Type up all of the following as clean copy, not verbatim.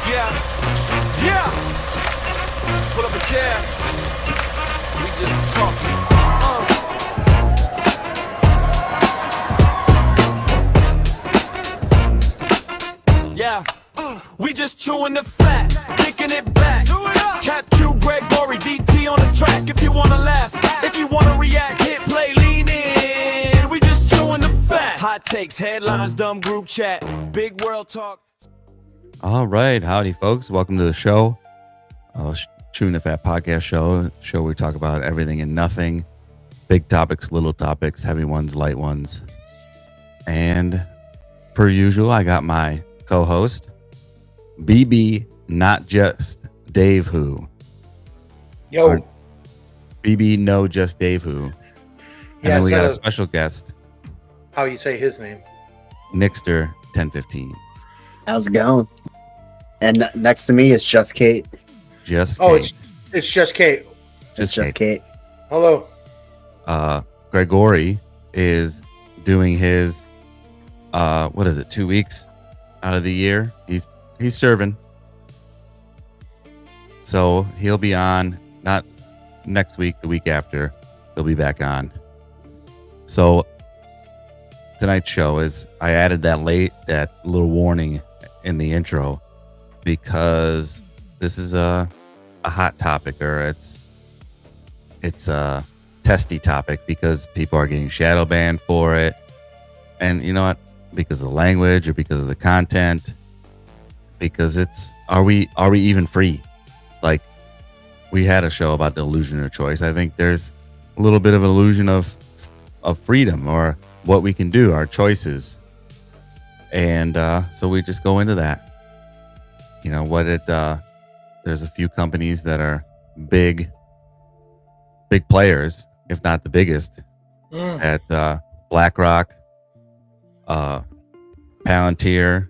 Yeah, yeah. Pull up a chair. We just talking. Yeah. We just chewing the fat, kicking it back. Cap Q, Gregory, DT on the track. If you wanna laugh, if you wanna react, hit play, lean in. We just chewing the fat. Hot takes, headlines, dumb group chat, big world talk. All right, howdy, folks. Welcome to the show, Chewing the Fat podcast show. Show where we talk about everything and nothing, big topics, little topics, heavy ones, light ones, and per usual, I got my co-host, BB, not just Dave Who. Yo. Or BB, no, just Dave Who. And then we got a special guest. How you say his name? Nixter 1015. How's it going? And next to me is Just Kate. Just Oh, Kate. it's just Kate. Just Kate. Hello. Gregory is doing his 2 weeks out of the year. He's serving. So he'll be on not next week, the week after. He'll be back on. So tonight's show is I added that little warning in the intro because this is a hot topic, or it's a testy topic because people are getting shadow banned for it. And you know what? Because of the language or because of the content, because are we even free? Like, we had a show about the illusion of choice. I think there's a little bit of an illusion of freedom or what we can do, our choices. And so we just go into that. You know what there's a few companies that are big players, if not the biggest, at BlackRock, Palantir.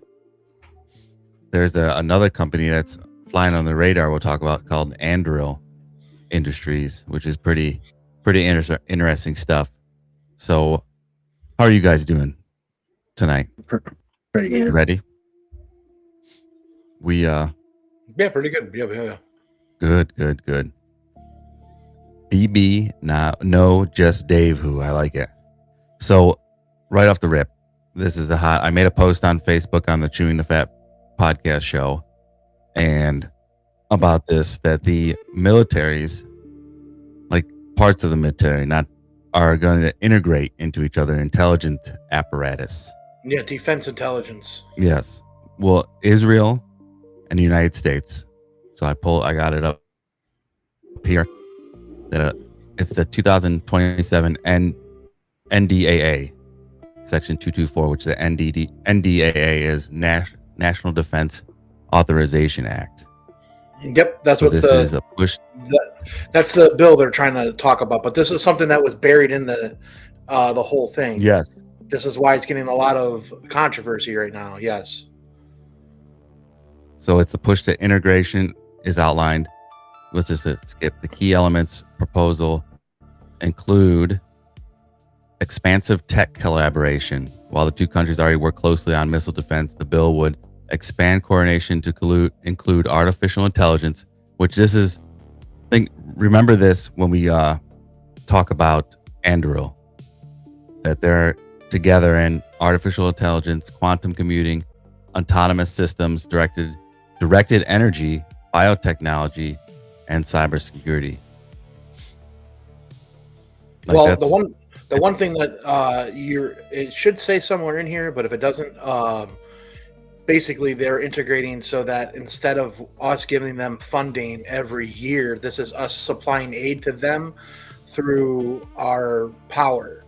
There's another company that's flying on the radar we'll talk about called Anduril Industries, which is pretty interesting stuff. So how are you guys doing tonight? Pretty good. Ready? Yeah, pretty good. Yeah. Good. BB, no, just Dave Who. I like it. So right off the rip, this is I made a post on Facebook on the Chewing the Fat podcast show and about this, that the militaries, like parts of the military, are going to integrate into each other intelligent apparatus. Yeah, defense intelligence. Yes. Well, Israel and the United States. So I got it up here. It's the 2027 NDAA, Section 224, which the NDAA is National Defense Authorization Act. Yep, that's So what this is a push. That's the bill they're trying to talk about. But this is something that was buried in the whole thing. Yes. This is why it's getting a lot of controversy right now. Yes. So it's the push to integration is outlined. Let's just skip the key elements. Proposal include expansive tech collaboration. While the two countries already work closely on missile defense, the bill would expand coordination to include artificial intelligence, which this is, remember this when we talk about Anduril, that they're together in artificial intelligence, quantum computing, autonomous systems, directed energy, biotechnology, and cybersecurity. Well, the one thing that it should say somewhere in here, but if it doesn't, basically they're integrating so that instead of us giving them funding every year, this is us supplying aid to them through our power.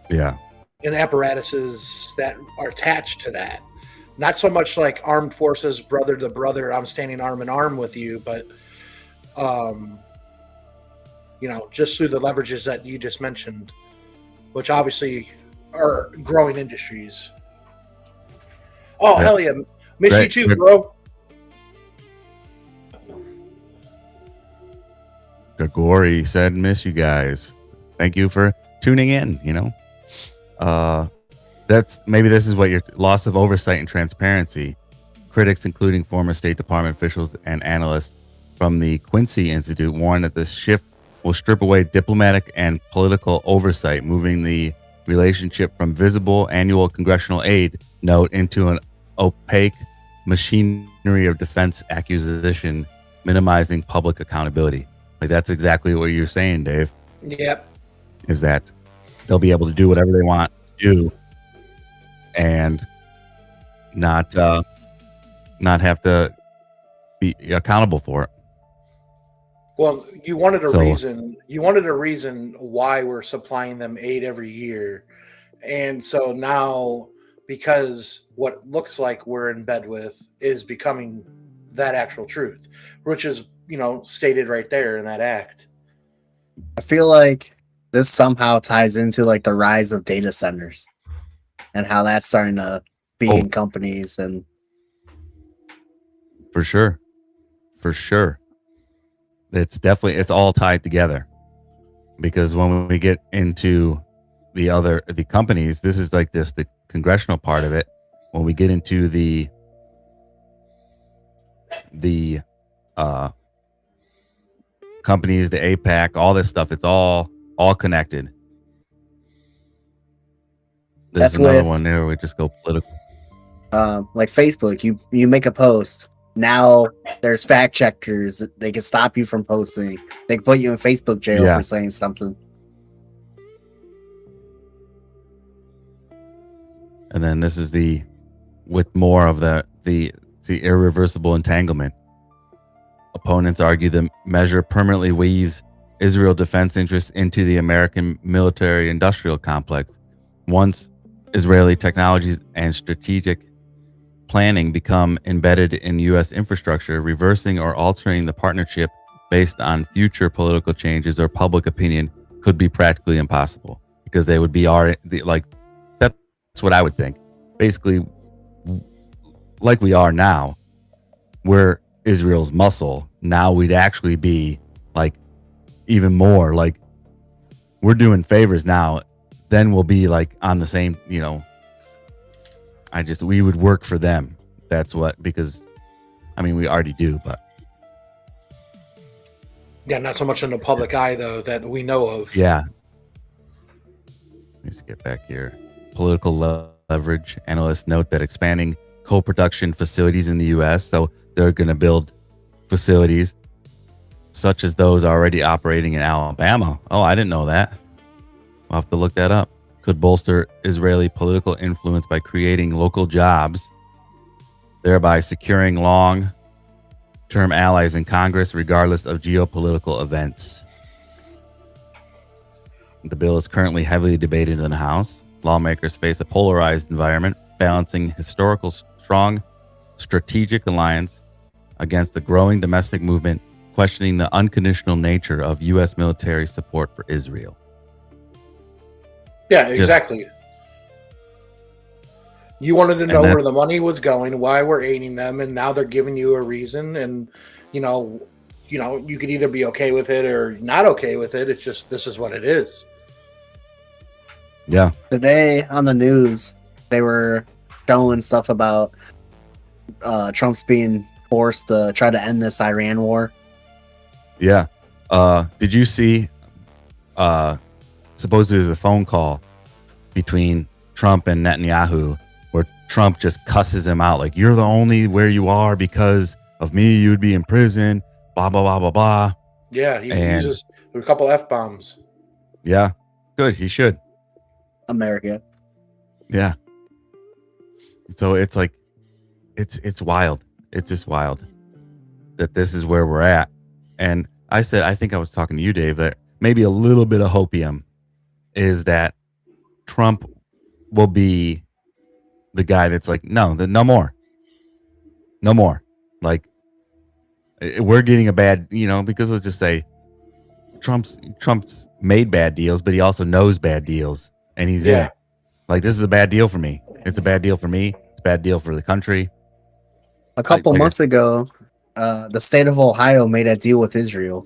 Yeah. And apparatuses that are attached to that. Not so much like armed forces, brother to brother, I'm standing arm in arm with you, but just through the leverages that you just mentioned, which obviously are growing industries. Oh, hell yeah. Miss you too, bro. Gregory said, miss you guys. Thank you for tuning in, that's maybe this is what your loss of oversight and transparency. Critics, including former State Department officials and analysts from the Quincy Institute, warn that the shift will strip away diplomatic and political oversight, moving the relationship from visible annual congressional aid note into an opaque machinery of defense acquisition, minimizing public accountability. Like, that's exactly what you're saying, Dave. Yep. Is that they'll be able to do whatever they want to do and not have to be accountable for it. Well, you wanted a So- reason. You wanted a reason why we're supplying them aid every year, and so now, because what looks like we're in bed with is becoming that actual truth, which is stated right there in that act. I feel like this somehow ties into like the rise of data centers and how that's starting to be in companies. And For sure. It's all tied together, because when we get into the companies, this is like the congressional part of it. When we get into the companies, the AIPAC, all this stuff, it's all connected. There's That's another with- one there. We just go political. like Facebook, you make a post. Now there's fact checkers. They can stop you from posting. They can put you in Facebook jail Yeah. for saying something. And then this is with more of the irreversible entanglement. Opponents argue the measure permanently weaves Israel defense interests into the American military-industrial complex. Once Israeli technologies and strategic planning become embedded in U.S. infrastructure, reversing or altering the partnership based on future political changes or public opinion could be practically impossible, because they would be that's what I would think. Basically, like we are now, we're Israel's muscle. Now we'd actually be like even more like we're doing favors now. Then we'll be like on the same, we would work for them. That's what, because we already do, but Yeah, not so much in the public eye though that we know of. yeah. Let's get back here. Political leverage. Analysts note that expanding co-production facilities in the U.S., so they're going to build facilities such as those already operating in Alabama. Oh, I didn't know that. We'll have to look that up. Could bolster Israeli political influence by creating local jobs, thereby securing long-term allies in Congress regardless of geopolitical events. The bill is currently heavily debated in the House. Lawmakers face a polarized environment, balancing historical strong strategic alliance against the growing domestic movement, questioning the unconditional nature of U.S. military support for Israel. Yeah, exactly. You wanted to know where the money was going, why we're aiding them, and now they're giving you a reason. And you could either be okay with it or not okay with it. It's just, this is what it is. Yeah. Today on the news, they were showing stuff about Trump's being forced to try to end this Iran war. Yeah. Did you see, supposedly there's a phone call between Trump and Netanyahu where Trump just cusses him out like, you're the only where you are because of me, you'd be in prison, blah, blah, blah, blah, blah. Yeah, he uses a couple F-bombs. Yeah. Good. He should. America. Yeah. So it's like, it's wild. It's just wild that this is where we're at. And I think I was talking to you, Dave, that maybe a little bit of hopium is that Trump will be the guy that's like, no more. Like, we're getting a bad, because let's just say Trump's made bad deals, but he also knows bad deals, and he's in it. Like, this is a bad deal for me. It's a bad deal for me. It's a bad deal for the country. A couple months ago, the state of Ohio made a deal with Israel.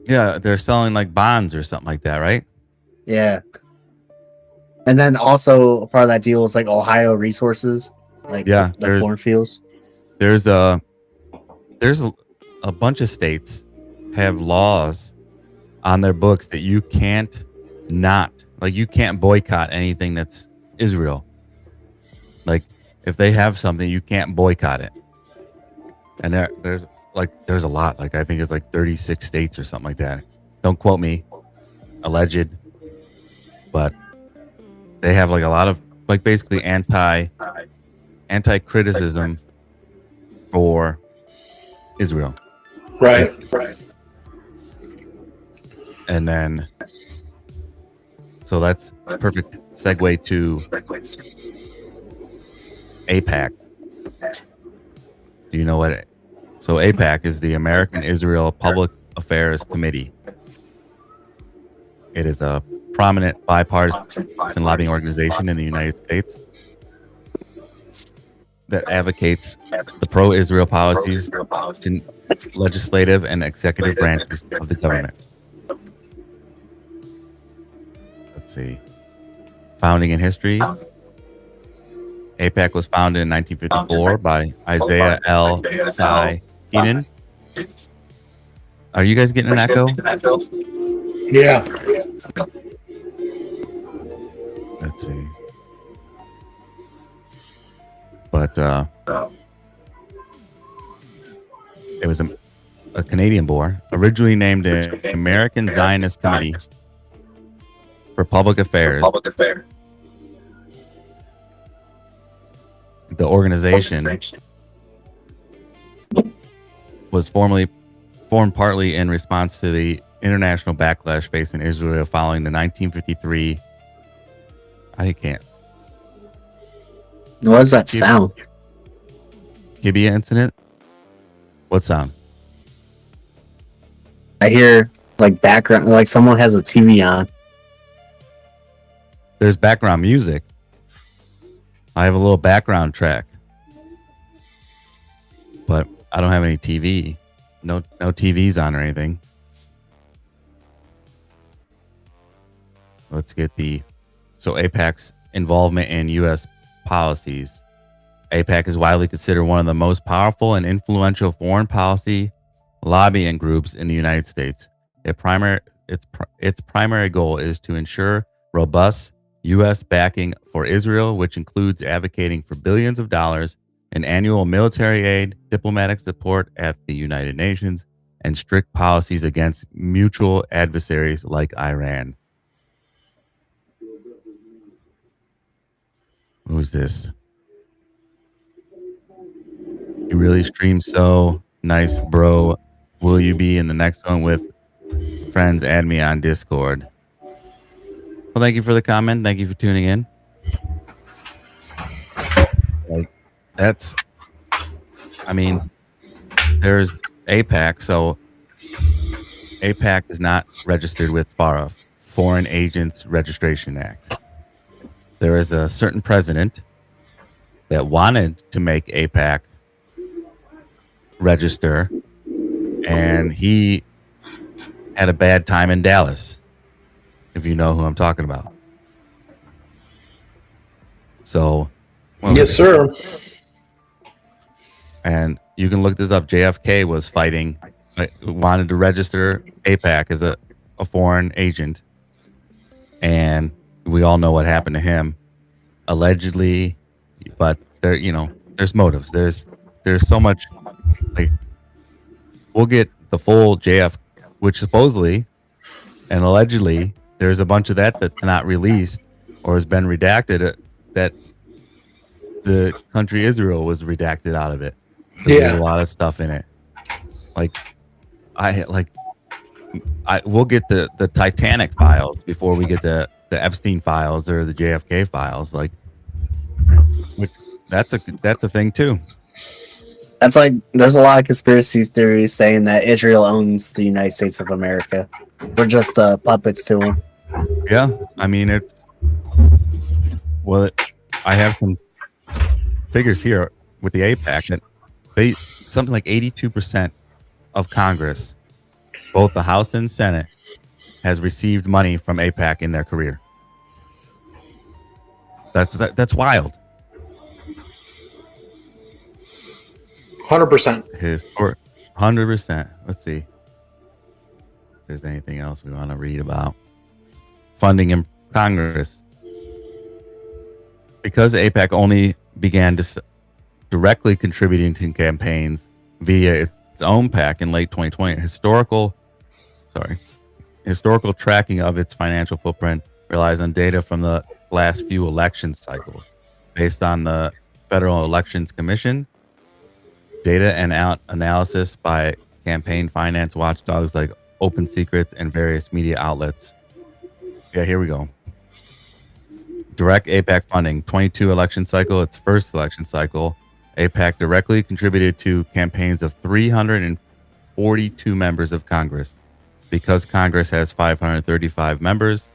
Yeah, they're selling like bonds or something like that, right? Yeah. And then also part of that deal is like Ohio resources, like the cornfields. there's a bunch of states have laws on their books that you can't you can't boycott anything that's Israel. Like if they have something, you can't boycott it. And there's a lot. Like I think it's like 36 states or something like that. Don't quote me. Alleged. But they have like a lot of like basically anti-criticism for Israel. Right. And then so that's a perfect segue to AIPAC. Do you know what So AIPAC is the American Israel Public Affairs Committee. It is a prominent bipartisan lobbying organization in the United States that advocates the pro-Israel policies to legislative and executive branches of the government. Let's see. Founding in history. AIPAC was founded in 1954 by Isaiah L. Sai Keenan. Are you guys getting an echo? Yeah. Let's see. But it was a Canadian board, originally named the American Zionist Committee for Public Affairs. The organization was formed partly in response to the international backlash facing Israel following the 1953. I can't. What does that sound? Kibbutz incident? What sound? I hear like background, like someone has a TV on. There's background music. I have a little background track, but I don't have any TV. No TVs on or anything. Let's get so AIPAC's involvement in U.S. policies. AIPAC is widely considered one of the most powerful and influential foreign policy lobbying groups in the United States. Its primary goal is to ensure robust U.S. backing for Israel, which includes advocating for billions of dollars in annual military aid, diplomatic support at the United Nations, and strict policies against mutual adversaries like Iran. Who's this? You really stream so nice, bro. Will you be in the next one with friends? Add me on Discord. Well, thank you for the comment. Thank you for tuning in. There's AIPAC. So AIPAC is not registered with FARA, Foreign Agents Registration Act. There is a certain president that wanted to make AIPAC register, and he had a bad time in Dallas, if you know who I'm talking about. So, yes, sir. And you can look this up. JFK was fighting, wanted to register AIPAC as a foreign agent, and we all know what happened to him, allegedly. But there's motives. There's so much. Like, we'll get the full which supposedly and allegedly there's a bunch of that's not released or has been redacted. That the country Israel was redacted out of it. There's a lot of stuff in it. We'll get the Titanic files before we get the Epstein files or the JFK files. That's a thing too. That's like, there's a lot of conspiracy theories saying that Israel owns the United States of America. We're just puppets to them. Yeah, I mean I have some figures here with the AIPAC that something like 82% of Congress, both the House and Senate, has received money from AIPAC in their career. That's wild. 100%. 100%. Let's see if there's anything else we want to read about. Funding in Congress. Because AIPAC only began directly contributing to campaigns via its own PAC in late 2020, historical tracking of its financial footprint relies on data from the last few election cycles. Based on the Federal Elections Commission, data and analysis by campaign finance watchdogs like Open Secrets and various media outlets. Yeah, here we go. Direct AIPAC funding, 22 election cycle, its first election cycle. AIPAC directly contributed to campaigns of 342 members of Congress. Because Congress has 535 members,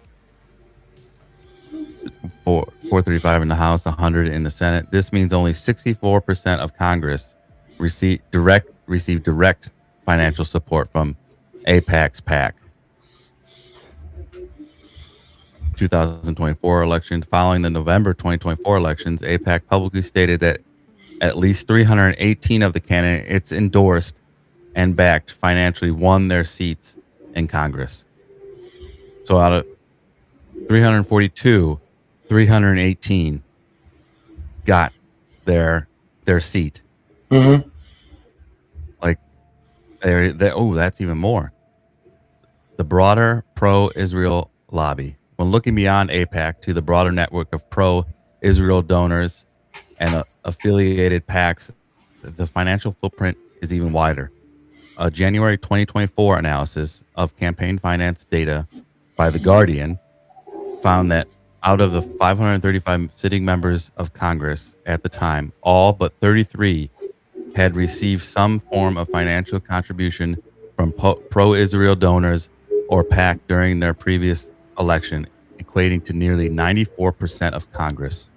435 in the House, 100 in the Senate. This means only 64% of Congress receive direct financial support from AIPAC's PAC. 2024 election. Following the November 2024 elections, AIPAC publicly stated that at least 318 of the candidates endorsed and backed financially won their seats in Congress. So out of 342, 318 got their seat. Mm-hmm. Like, that's even more. The broader pro-Israel lobby. When looking beyond AIPAC to the broader network of pro-Israel donors and affiliated PACs, the financial footprint is even wider. A January 2024 analysis of campaign finance data by The Guardian found that out of the 535 sitting members of Congress at the time, all but 33 had received some form of financial contribution from pro-Israel donors or PAC during their previous election, equating to nearly 94% of Congress.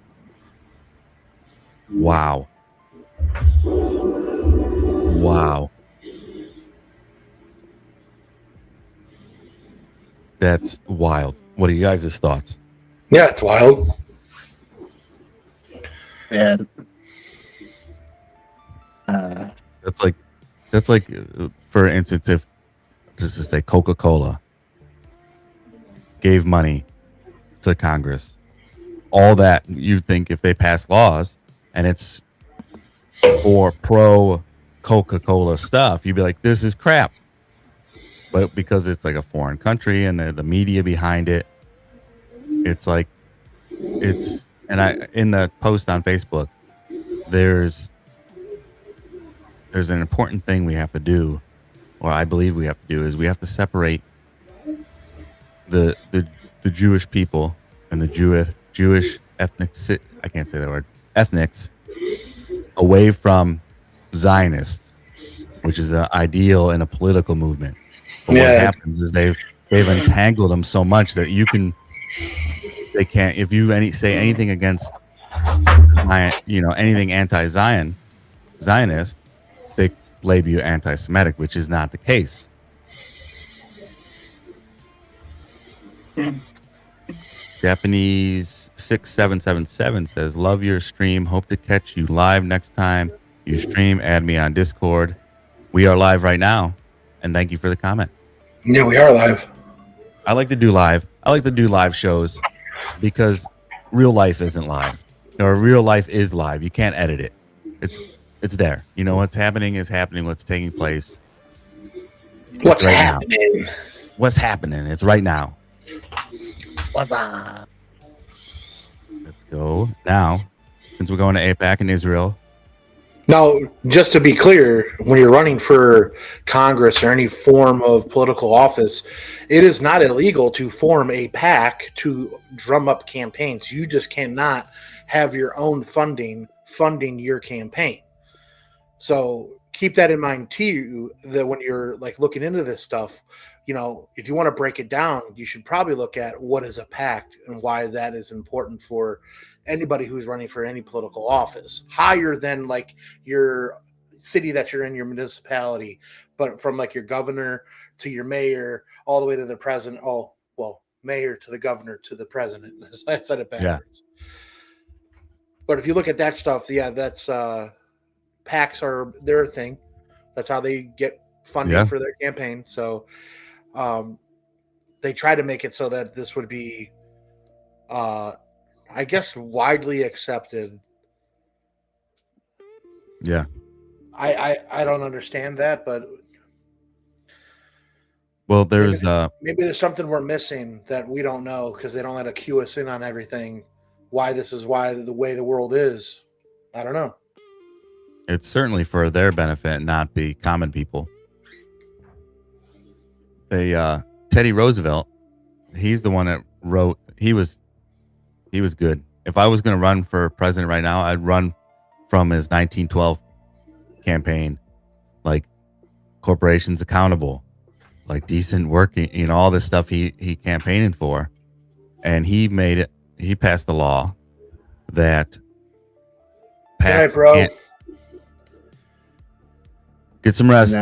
Wow. That's wild. What are you guys' thoughts? Yeah, it's wild. Yeah. That's like, for instance, if just to say Coca-Cola gave money to Congress, all that you think if they pass laws and it's for pro Coca-Cola stuff, you'd be like, this is crap. But because it's like a foreign country and the media behind it, it's like, in the post on Facebook, there's an important thing we have to do, or I believe we have to do, is we have to separate the Jewish people and the Jewish ethnics, I can't say that word, ethnics, away from Zionists, which is an ideal and a political movement. But what happens is they've entangled them so much that they can't, if you say anything against anything anti-Zionist, they label you anti-Semitic, which is not the case. Japanese 6777 says, love your stream. Hope to catch you live next time you stream. Add me on Discord. We are live right now. And thank you for the comment. Yeah, we are live. I like to do live shows because real life isn't live. Or real life is live. You can't edit it. It's there. You know what's happening is happening. What's taking place. What's happening? What's happening? It's right now. What's up? Let's go now. Since we're going to AIPAC in Israel. Now, just to be clear, when you're running for Congress or any form of political office, it is not illegal to form a PAC to drum up campaigns. You just cannot have your own funding your campaign. So keep that in mind too, that when you're like looking into this stuff, if you want to break it down, you should probably look at what is a PAC and why that is important for anybody who's running for any political office, higher than like your city that you're in, your municipality, but from like your governor to your mayor, all the way to the president. Oh, well, mayor to the governor to the president. I said it backwards. Yeah. But if you look at that stuff, yeah, that's PACs are their thing. That's how they get funding for their campaign. So they try to make it so that this would be, I guess, widely accepted. Yeah. I don't understand that, but well, there's maybe there's something we're missing that we don't know because they don't let to cue us in on everything. Why this is the way the world is. I don't know. It's certainly for their benefit, not the common people. Teddy Roosevelt, he's the one that wrote. He was good. If I was going to run for president right now, I'd run from his 1912 campaign, like corporations accountable, like decent working, all this stuff he campaigning for, and he made it. He passed the law that PACs can't get some rest.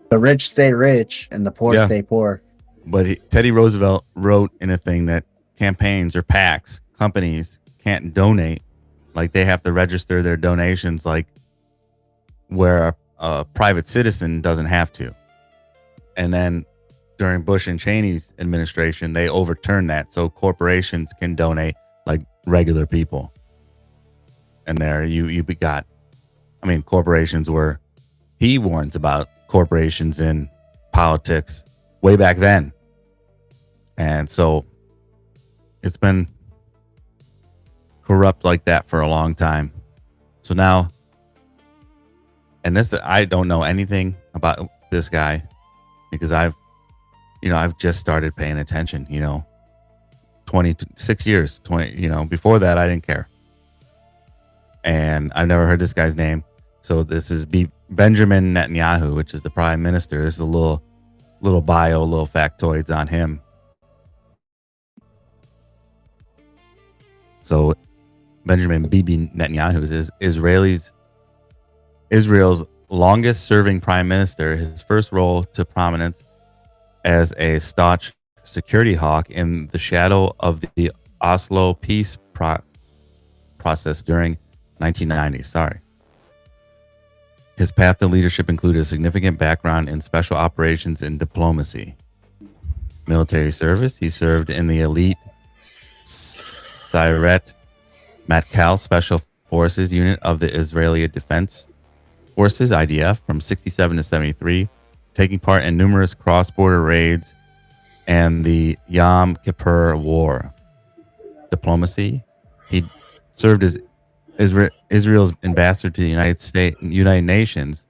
The rich stay rich and the poor stay poor. But Teddy Roosevelt wrote in a thing that campaigns or PACs, companies can't donate. Like they have to register their donations, like where a private citizen doesn't have to. And then during Bush and Cheney's administration, they overturned that. So corporations can donate like regular people. And there you got, corporations were, he warns about corporations in politics way back then. And so it's been corrupt like that for a long time. So now, and this, I don't know anything about this guy because I've just started paying attention, 26 years, before that, I didn't care. And I've never heard this guy's name. So this is Benjamin Netanyahu, which is the prime minister. This is a little bio, little factoids on him. So Benjamin Bibi Netanyahu is Israel's longest serving prime minister. His first role to prominence as a staunch security hawk in the shadow of the Oslo peace process during 1990s. His path to leadership included a significant background in special operations and diplomacy. Military service, he served in the elite Sayeret Matkal Special Forces Unit of the Israeli Defense Forces, IDF, from 67 to 73, taking part in numerous cross-border raids and the Yom Kippur War. Diplomacy, he served as Israel's ambassador to the United Nations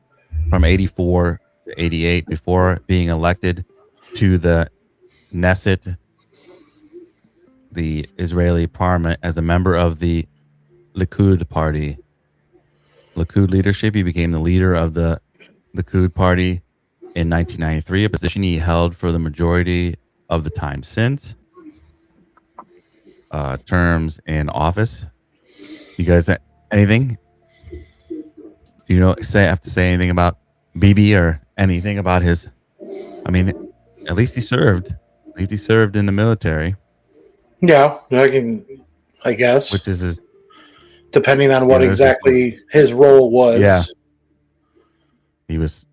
from 84 to 88 before being elected to the Knesset, the Israeli parliament, as a member of the Likud party. Likud leadership, he became the leader of the Likud party in 1993, a position he held for the majority of the time since. Terms in office. You guys, anything? Do you have to say anything about Bibi or anything about his? At least he served. At least he served in the military. Yeah, I guess. Which is his. Depending on what exactly his role was. Yeah. He was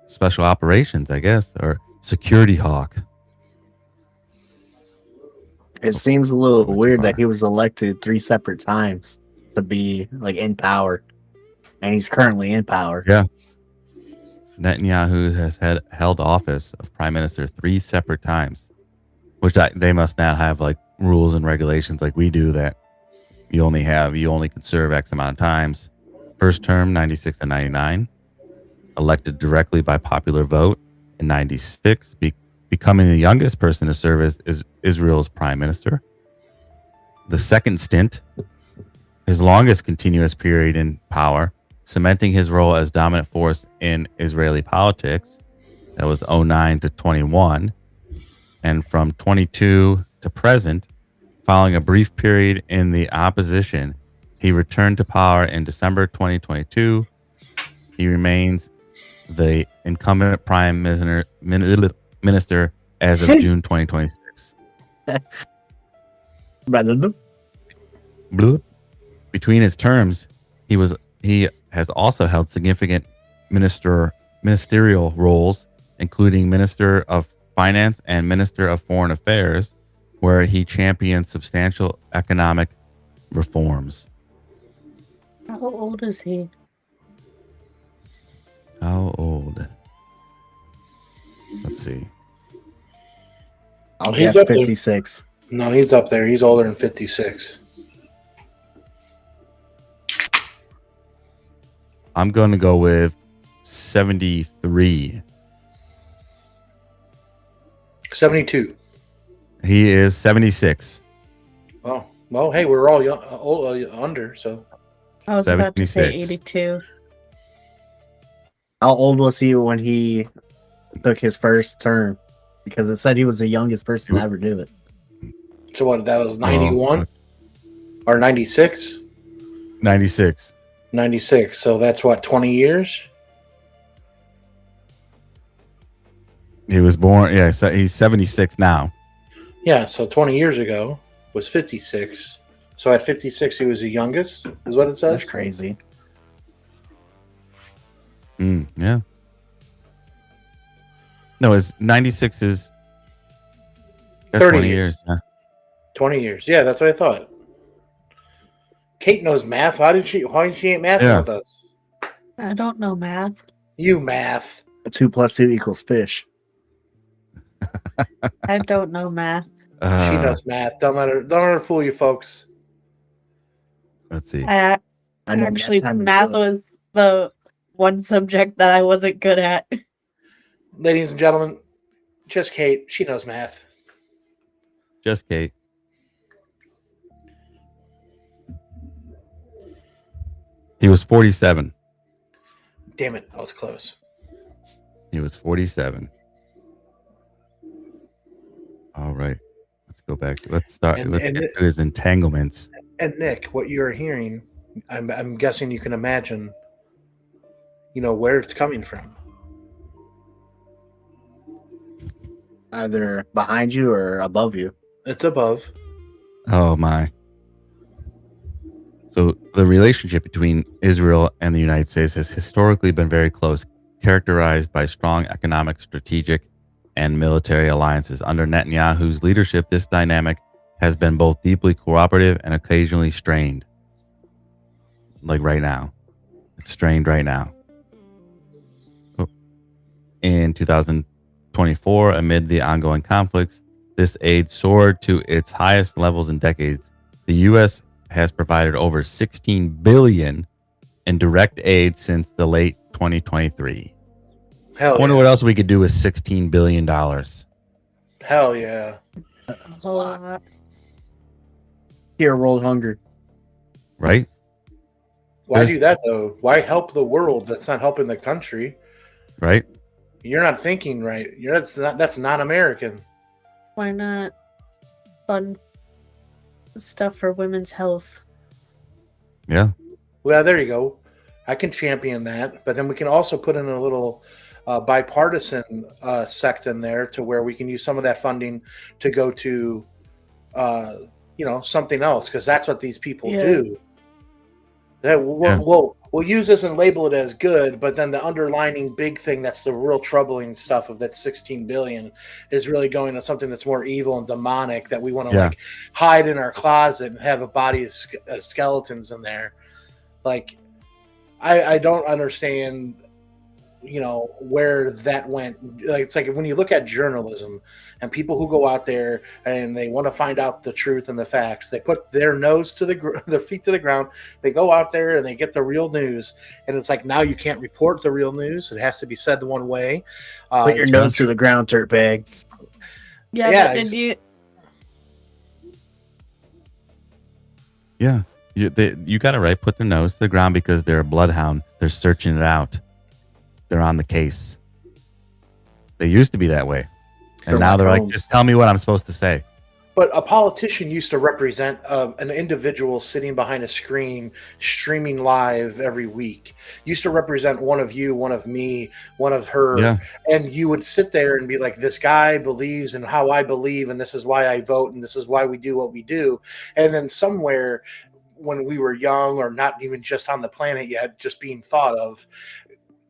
special operations, I guess, or security hawk. It seems a little weird that he was elected 3 separate times to be like in power, and he's currently in power. Yeah. Netanyahu has held office of prime minister 3 separate times, which they must now have like rules and regulations like we do that you only can serve X amount of times. First term, 96 to 99, elected directly by popular vote in 96, becoming the youngest person to serve as Israel's prime minister. The second stint, his longest continuous period in power, cementing his role as dominant force in Israeli politics. That was 09 to 21. And from 22 to present, following a brief period in the opposition, he returned to power in December 2022. He remains the incumbent prime minister as of June 2026. Bloop. Bloop. Between his terms, he has also held significant ministerial roles, including Minister of Finance and Minister of Foreign Affairs, where he championed substantial economic reforms. How old is he? How old? Let's see. I'll He's guess up there. 56. No, he's up there. He's older than 56. I'm going to go with 73. 72. He is 76. Oh, well, hey, we're all under, so. I was about to say 76. 82. How old was he when he took his first term? Because it said he was the youngest person to ever do it. So what, that was 91? Or 96? 96. 96. So that's what, 20 years? He was born, yeah, so he's 76 now. Yeah, so 20 years ago was 56. So at 56, he was the youngest, is what it says? That's crazy. Yeah. No, it's 96 is 30 20 years. Yeah. 20 years. Yeah, that's what I thought. Kate knows math. Why did she ain't mathing with us? I don't know math. You math. 2 + 2 = fish. I don't know math. She knows math. Don't let her fool you, folks. Let's see. I know actually, time math was. was the one subject that I wasn't good at. Ladies and gentlemen, just Kate. She knows math. Just Kate. He was 47. Damn it, I was close. He was 47. All right. Let's go back. Let's get to his entanglements. And Nick, what you're hearing, I'm guessing you can imagine, where it's coming from. Either behind you or above you. It's above. Oh, my. So the relationship between Israel and the United States has historically been very close, characterized by strong economic, strategic, and military alliances. Under Netanyahu's leadership, this dynamic has been both deeply cooperative and occasionally strained. Like right now. It's strained right now. In 2024, amid the ongoing conflicts, this aid soared to its highest levels in decades. The U.S. has provided over $16 billion in direct aid since the late 2023. Hell I wonder yeah. what else we could do with $16 billion. Hell yeah. A whole lot. Here, world hunger. Right? Why do that though? Why help the world? That's not helping the country. Right? You're not thinking right. That's not American. Why not fund stuff for women's health? Yeah. Well, there you go. I can champion that, but then we can also put in a little bipartisan sect in there to where we can use some of that funding to go to, something else, because that's what these people do. We'll use this and label it as good, but then the underlining big thing that's the real troubling stuff of that 16 billion is really going to something that's more evil and demonic that we want to like hide in our closet and have a body of skeletons in there. Like, I don't understand, where that went. Like, it's like when you look at journalism and people who go out there and they want to find out the truth and the facts, they put their nose to their feet to the ground. They go out there and they get the real news. And it's like, now you can't report the real news. It has to be said one way. Put your nose to the ground, dirtbag. Yeah, but did you? Yeah. You got it right. Put their nose to the ground because they're a bloodhound. They're searching it out. They're on the case. They used to be that way. And now they're like, just tell me what I'm supposed to say. But a politician used to represent an individual sitting behind a screen, streaming live every week. Used to represent one of you, one of me, one of her. Yeah. And you would sit there and be like, this guy believes in how I believe, and this is why I vote, and this is why we do what we do. And then somewhere when we were young or not even just on the planet yet, just being thought of,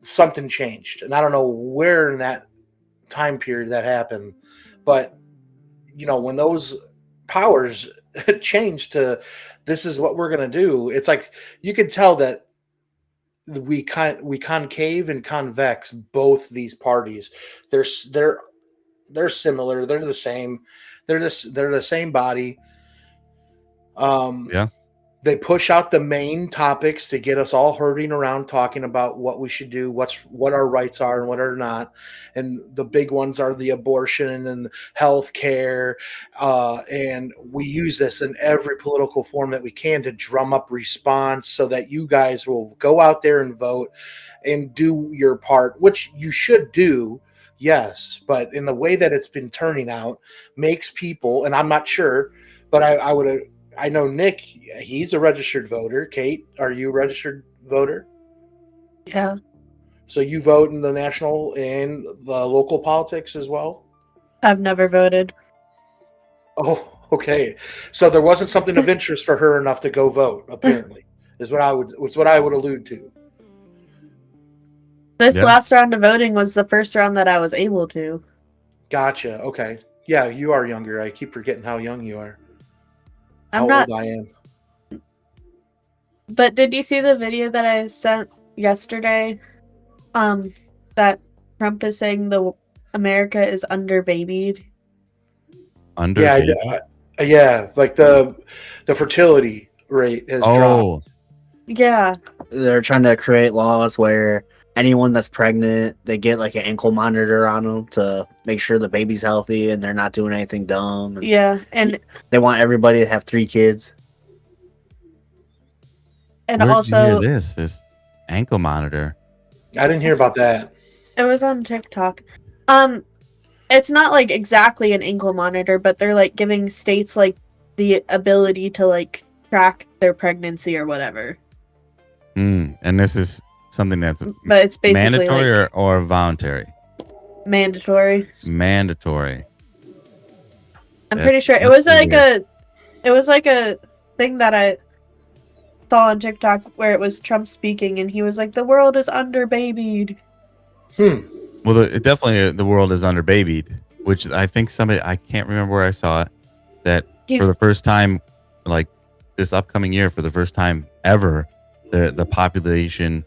something changed. And I don't know where in that time period that happened, but when those powers changed to this is what we're going to do, it's like you could tell that we concave and convex both these parties. They're similar, they're the same, they're the same body. Yeah. They push out the main topics to get us all herding around talking about what we should do, what our rights are and what are not. And the big ones are the abortion and health care. And we use this in every political form that we can to drum up response so that you guys will go out there and vote and do your part, which you should do. Yes. But in the way that it's been turning out makes people, and I'm not sure, but I know Nick, he's a registered voter. Kate, are you a registered voter? Yeah. So you vote in the national and the local politics as well? I've never voted. Oh, okay. So there wasn't something of interest for her enough to go vote, apparently, is what I would allude to. This last round of voting was the first round that I was able to. Gotcha. Okay. Yeah, you are younger. I keep forgetting how young you are. I'm how not. old I am. But did you see the video that I sent yesterday? That Trump is saying America is underbabied. Yeah, like the fertility rate has dropped. Yeah. They're trying to create laws where anyone that's pregnant, they get like an ankle monitor on them to make sure the baby's healthy and they're not doing anything dumb. Yeah, and they want everybody to have 3 kids. And Where'd also, you hear this ankle monitor. I didn't hear about that. It was on TikTok. It's not like exactly an ankle monitor, but they're like giving states like the ability to like track their pregnancy or whatever. And this is something that's but it's basically mandatory like, or voluntary? Mandatory. Mandatory. I'm pretty sure it was like a thing that I saw on TikTok where it was Trump speaking and he was like, the world is underbabied. Well, definitely the world is underbabied, which I think I can't remember where I saw it, that for the first time, like this upcoming year, for the first time ever, the population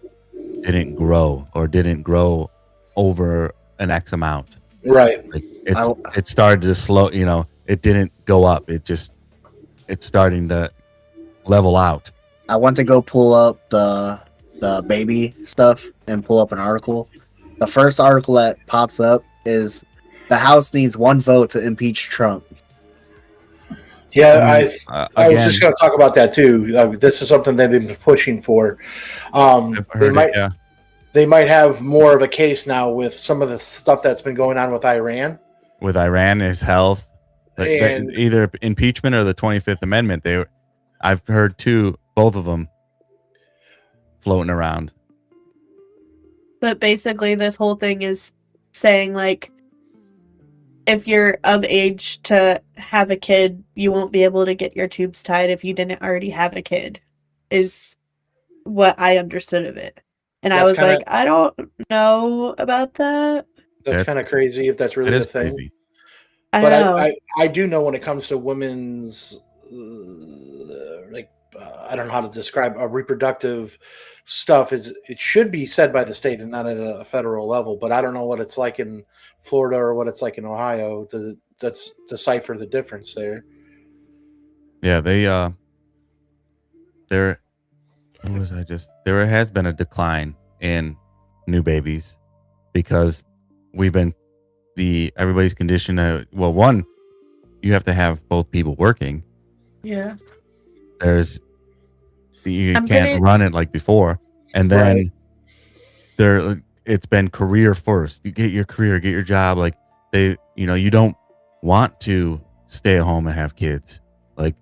didn't grow over an X amount. Right. Like it started to slow, it didn't go up. It's starting to level out. I went to go pull up the baby stuff and pull up an article. The first article that pops up is the House needs 1 vote to impeach Trump. Yeah, I was just going to talk about that too. This is something they've been pushing for. They might have more of a case now with some of the stuff that's been going on with Iran. With Iran, his health, and either impeachment or the 25th Amendment. I've heard both of them floating around. But basically, this whole thing is saying like, if you're of age to have a kid, you won't be able to get your tubes tied if you didn't already have a kid, is what I understood of it. And I was like, I don't know about that. That's kind of crazy if that's really the thing. Crazy. But I do know when it comes to women's, I don't know how to describe reproductive stuff. It should be said by the state and not at a federal level. But I don't know what it's like in Florida or what it's like in Ohio to decipher the difference there. Yeah, there has been a decline in new babies because everybody's conditioned. One, you have to have both people working. Yeah. You can't run it like before. And then it's been career first. You get your career, get your job. Like you don't want to stay at home and have kids. Like,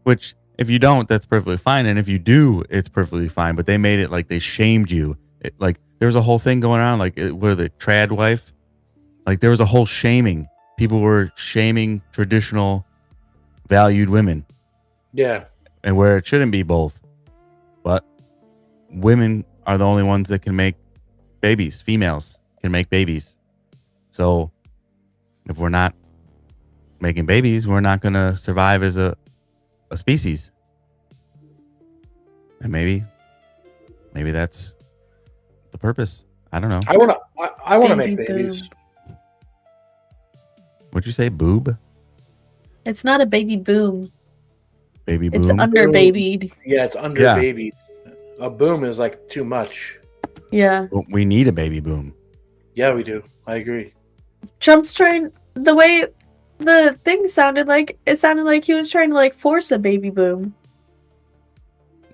which if you don't, that's perfectly fine. And if you do, it's perfectly fine. But they made it like they shamed you. Like there was a whole thing going on. Like the trad wife. Like there was a whole shaming. People were shaming traditional valued women. Yeah. and where it shouldn't be both. But women are the only ones that can make babies. Females can make babies. So if we're not making babies, we're not going to survive as a species. And maybe that's the purpose. I don't know. I want to make Baby babies. boom. What'd you say? Boob? It's not a baby boom. Baby It's boom? under babied. Yeah, it's under Yeah. baby. A boom is like too much. Yeah. Well, we need a baby boom. Yeah, we do. I agree. Trump's trying, the way the thing sounded like, it sounded like he was trying to like force a baby boom.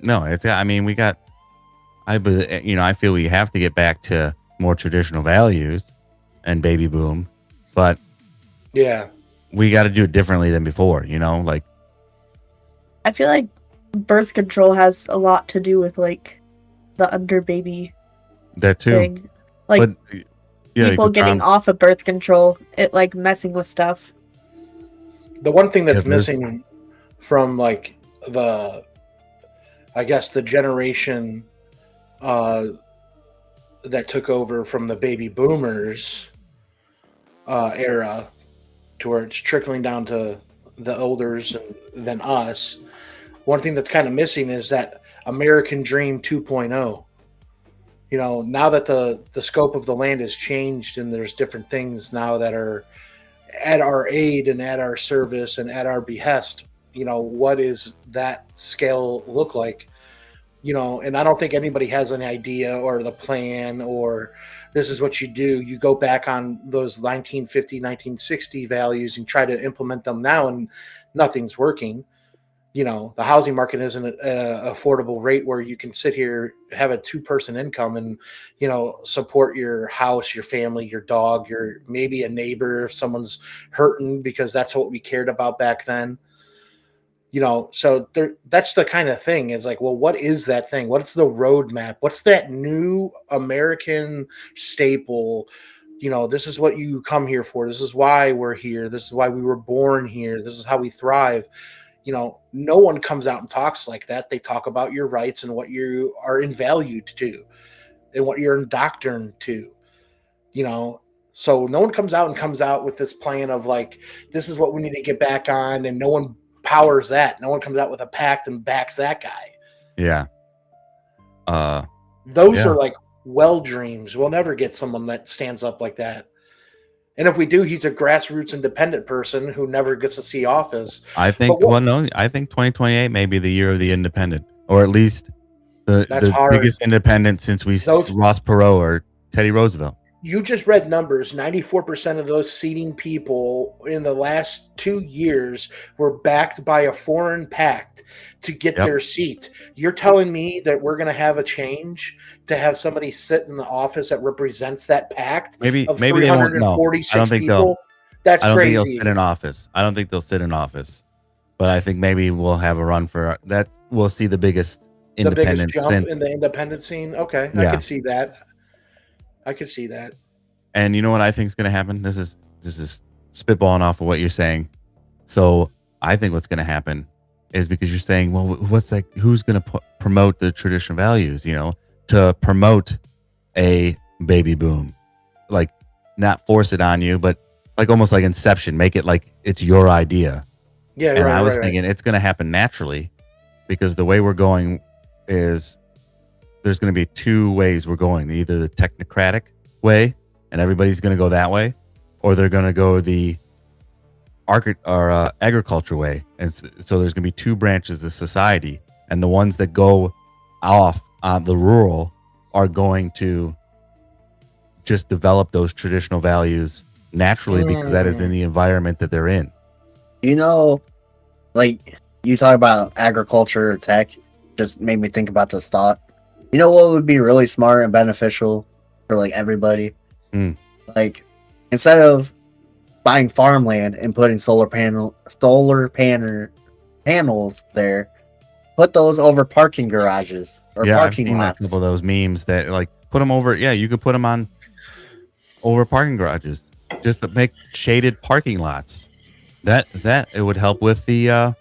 No, I feel we have to get back to more traditional values and baby boom, but Yeah. we got to do it differently than before, like I feel like birth control has a lot to do with like the under baby that too. thing. Like But yeah, people because getting off of birth control, it like messing with stuff. The one thing that's Yeah, there's- missing from like the generation that took over from the baby boomers era to where it's trickling down to the elders and then us. One thing that's kind of missing is that American Dream 2.0. Now that the scope of the land has changed and there's different things now that are at our aid and at our service and at our behest, what does that scale look like? And I don't think anybody has an idea or the plan or this is what you do. You go back on those 1950, 1960 values and try to implement them now and nothing's working. The housing market isn't an affordable rate where you can sit here, have a 2-person income and, support your house, your family, your dog, your maybe a neighbor if someone's hurting, because that's what we cared about back then. So that's the kind of thing is like, well, what is that thing? What's the roadmap? What's that new American staple? This is what you come here for. This is why we're here. This is why we were born here. This is how we thrive. No one comes out and talks like that. They talk about your rights and what you are invalued to and what you're indoctrined to, so no one comes out with this plan of like, this is what we need to get back on. And no one powers that. No one comes out with a pact and backs that guy. Yeah. Those are like dreams. We'll never get someone that stands up like that. And if we do, he's a grassroots independent person who never gets to see office. I think, I think 2028 may be the year of the independent, or at least the biggest independent since Ross Perot or Teddy Roosevelt. You just read numbers. 94% of those seating people in the last 2 years were backed by a foreign pact to get their seat. You're telling me that we're going to have a change to have somebody sit in the office that represents that pact? Maybe of they won't. No, I don't think people? That's I don't crazy. think they'll sit in office. I don't think they'll sit in office. But I think maybe we'll have a run for that. We'll see the biggest independent jump in the independent scene. Okay, I could see that. And you know what I think is going to happen? This is spitballing off of what you're saying. So I think what's going to happen is, because you're saying, well, who's going to promote the traditional values, to promote a baby boom, like not force it on you, but like almost like Inception, make it like it's your idea. Yeah. And I was thinking it's going to happen naturally, because the way we're going is there's going to be 2 ways we're going, either the technocratic way and everybody's going to go that way, or they're going to go the agriculture way. And so there's going to be 2 branches of society, and the ones that go off on the rural are going to just develop those traditional values naturally, because that is in the environment that they're in. Like you talk about agriculture or tech, just made me think about this thought. What would be really smart and beneficial for like everybody? Like, instead of buying farmland and putting solar panels there, put those over parking garages or parking I've seen lots. a couple of those memes that like put them over. Yeah, you could put them on over parking garages, just to make shaded parking lots. That it would help with the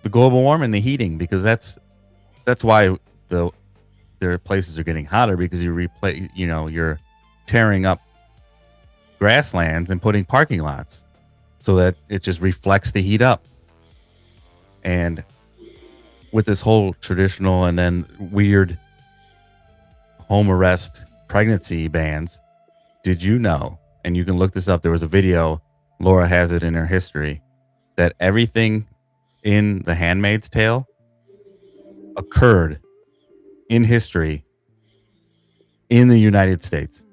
the global warming, the heating, because that's why their places are getting hotter, because you're tearing up grasslands and putting parking lots so that it just reflects the heat up. And with this whole traditional and then weird home arrest pregnancy bans, did you know, and you can look this up, there was a video, Laura has it in her history, that everything in The Handmaid's Tale occurred in history in the United States.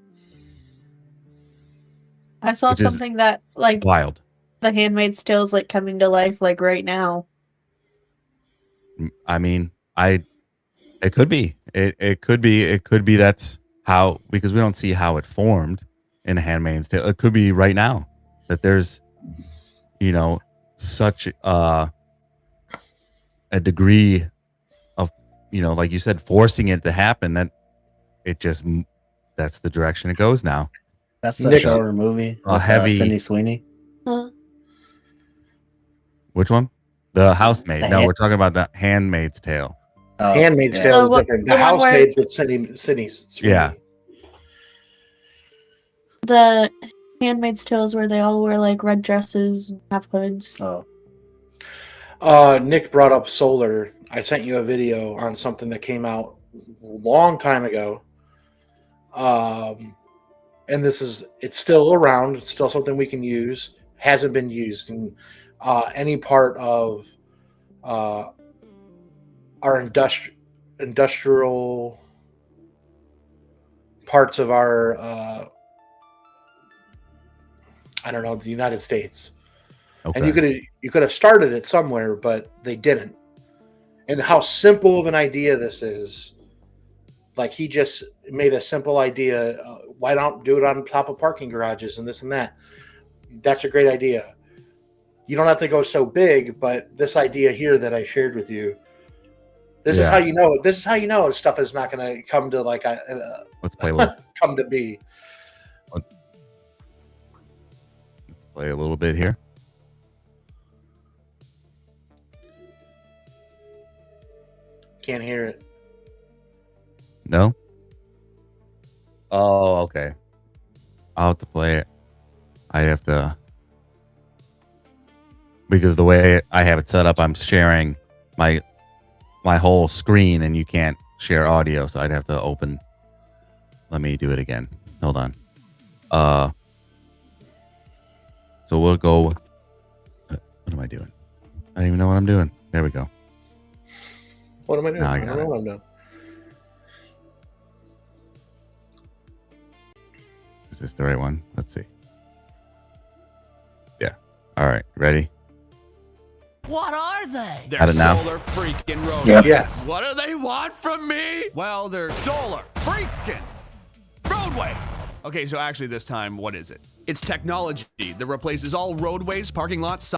I saw something that like Wild. The Handmaid's Tale is like coming to life like right now. I mean, it could be. It could be that's how, because we don't see how it formed in A Handmaid's Tale. It could be right now that there's, such a degree of, like you said, forcing it to happen, that that's the direction it goes now. That's the show or movie. A heavy Sydney Sweeney. Which one? The Housemaid. No, we're talking about The Handmaid's Tale. Oh, Handmaid's Tale is different. The Housemaids with Sydney Sweeney. Yeah. The Handmaid's Tale is where they all wear like red dresses and have hoods. Oh. Nick brought up solar. I sent you a video on something that came out a long time ago. And it's still around. It's still something we can use. Hasn't been used in any part of our industrial parts of our the United States. Okay. And you could have started it somewhere, but they didn't. And how simple of an idea this is. Like, he just made a simple idea. Why don't do it on top of parking garages and this and that? That's a great idea. You don't have to go so big, but this idea here that I shared with you, this is how you know it. This is how you know stuff is not going to come to like let's play a little. come to be. Let's play a little bit here. Can't hear it. No? Oh, okay. I'll have to play it. I have to, because the way I have it set up, I'm sharing my whole screen, and you can't share audio, so I'd have to open. Let me do it again. Hold on. So we'll go. What am I doing? I don't even know what I'm doing. There we go. What am I doing? Now I don't know what I'm doing. Is this the right one? Let's see. Yeah. All right. Ready? What are they? Got They're it now? solar freaking robots. Yep. Yes. What do they want from me? Well, they're solar freaking roadways. Okay, so actually this time, what is it? It's technology that replaces all roadways, parking lots,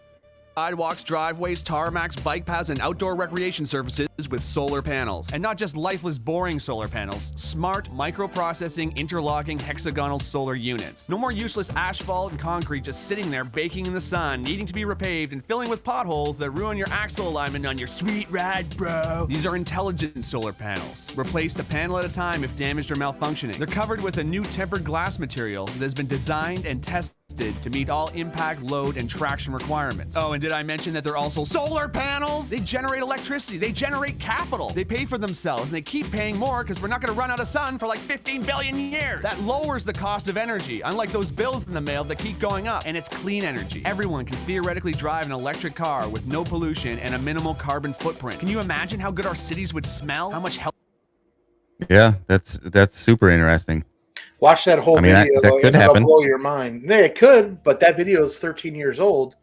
sidewalks, driveways, tarmacs, bike paths, and outdoor recreation surfaces with solar panels. And not just lifeless, boring solar panels, smart, microprocessing, interlocking, hexagonal solar units. No more useless asphalt and concrete just sitting there baking in the sun, needing to be repaved and filling with potholes that ruin your axle alignment on your sweet ride, bro. These are intelligent solar panels. Replace a panel at a time if damaged or malfunctioning. They're covered with a new tempered glass material that has been designed and tested to meet all impact, load, and traction requirements. Oh, and did I mention that they're also solar panels? They generate electricity, they generate capital, they pay for themselves, and they keep paying more because we're not gonna run out of sun for like 15 billion years. That lowers the cost of energy, unlike those bills in the mail that keep going up, and it's clean energy. Everyone can theoretically drive an electric car with no pollution and a minimal carbon footprint. Can you imagine how good our cities would smell? How much help? Yeah, that's super interesting. Watch that whole I mean, video. that could It'll happen. blow your mind. Yeah, it could, but that video is 13 years old,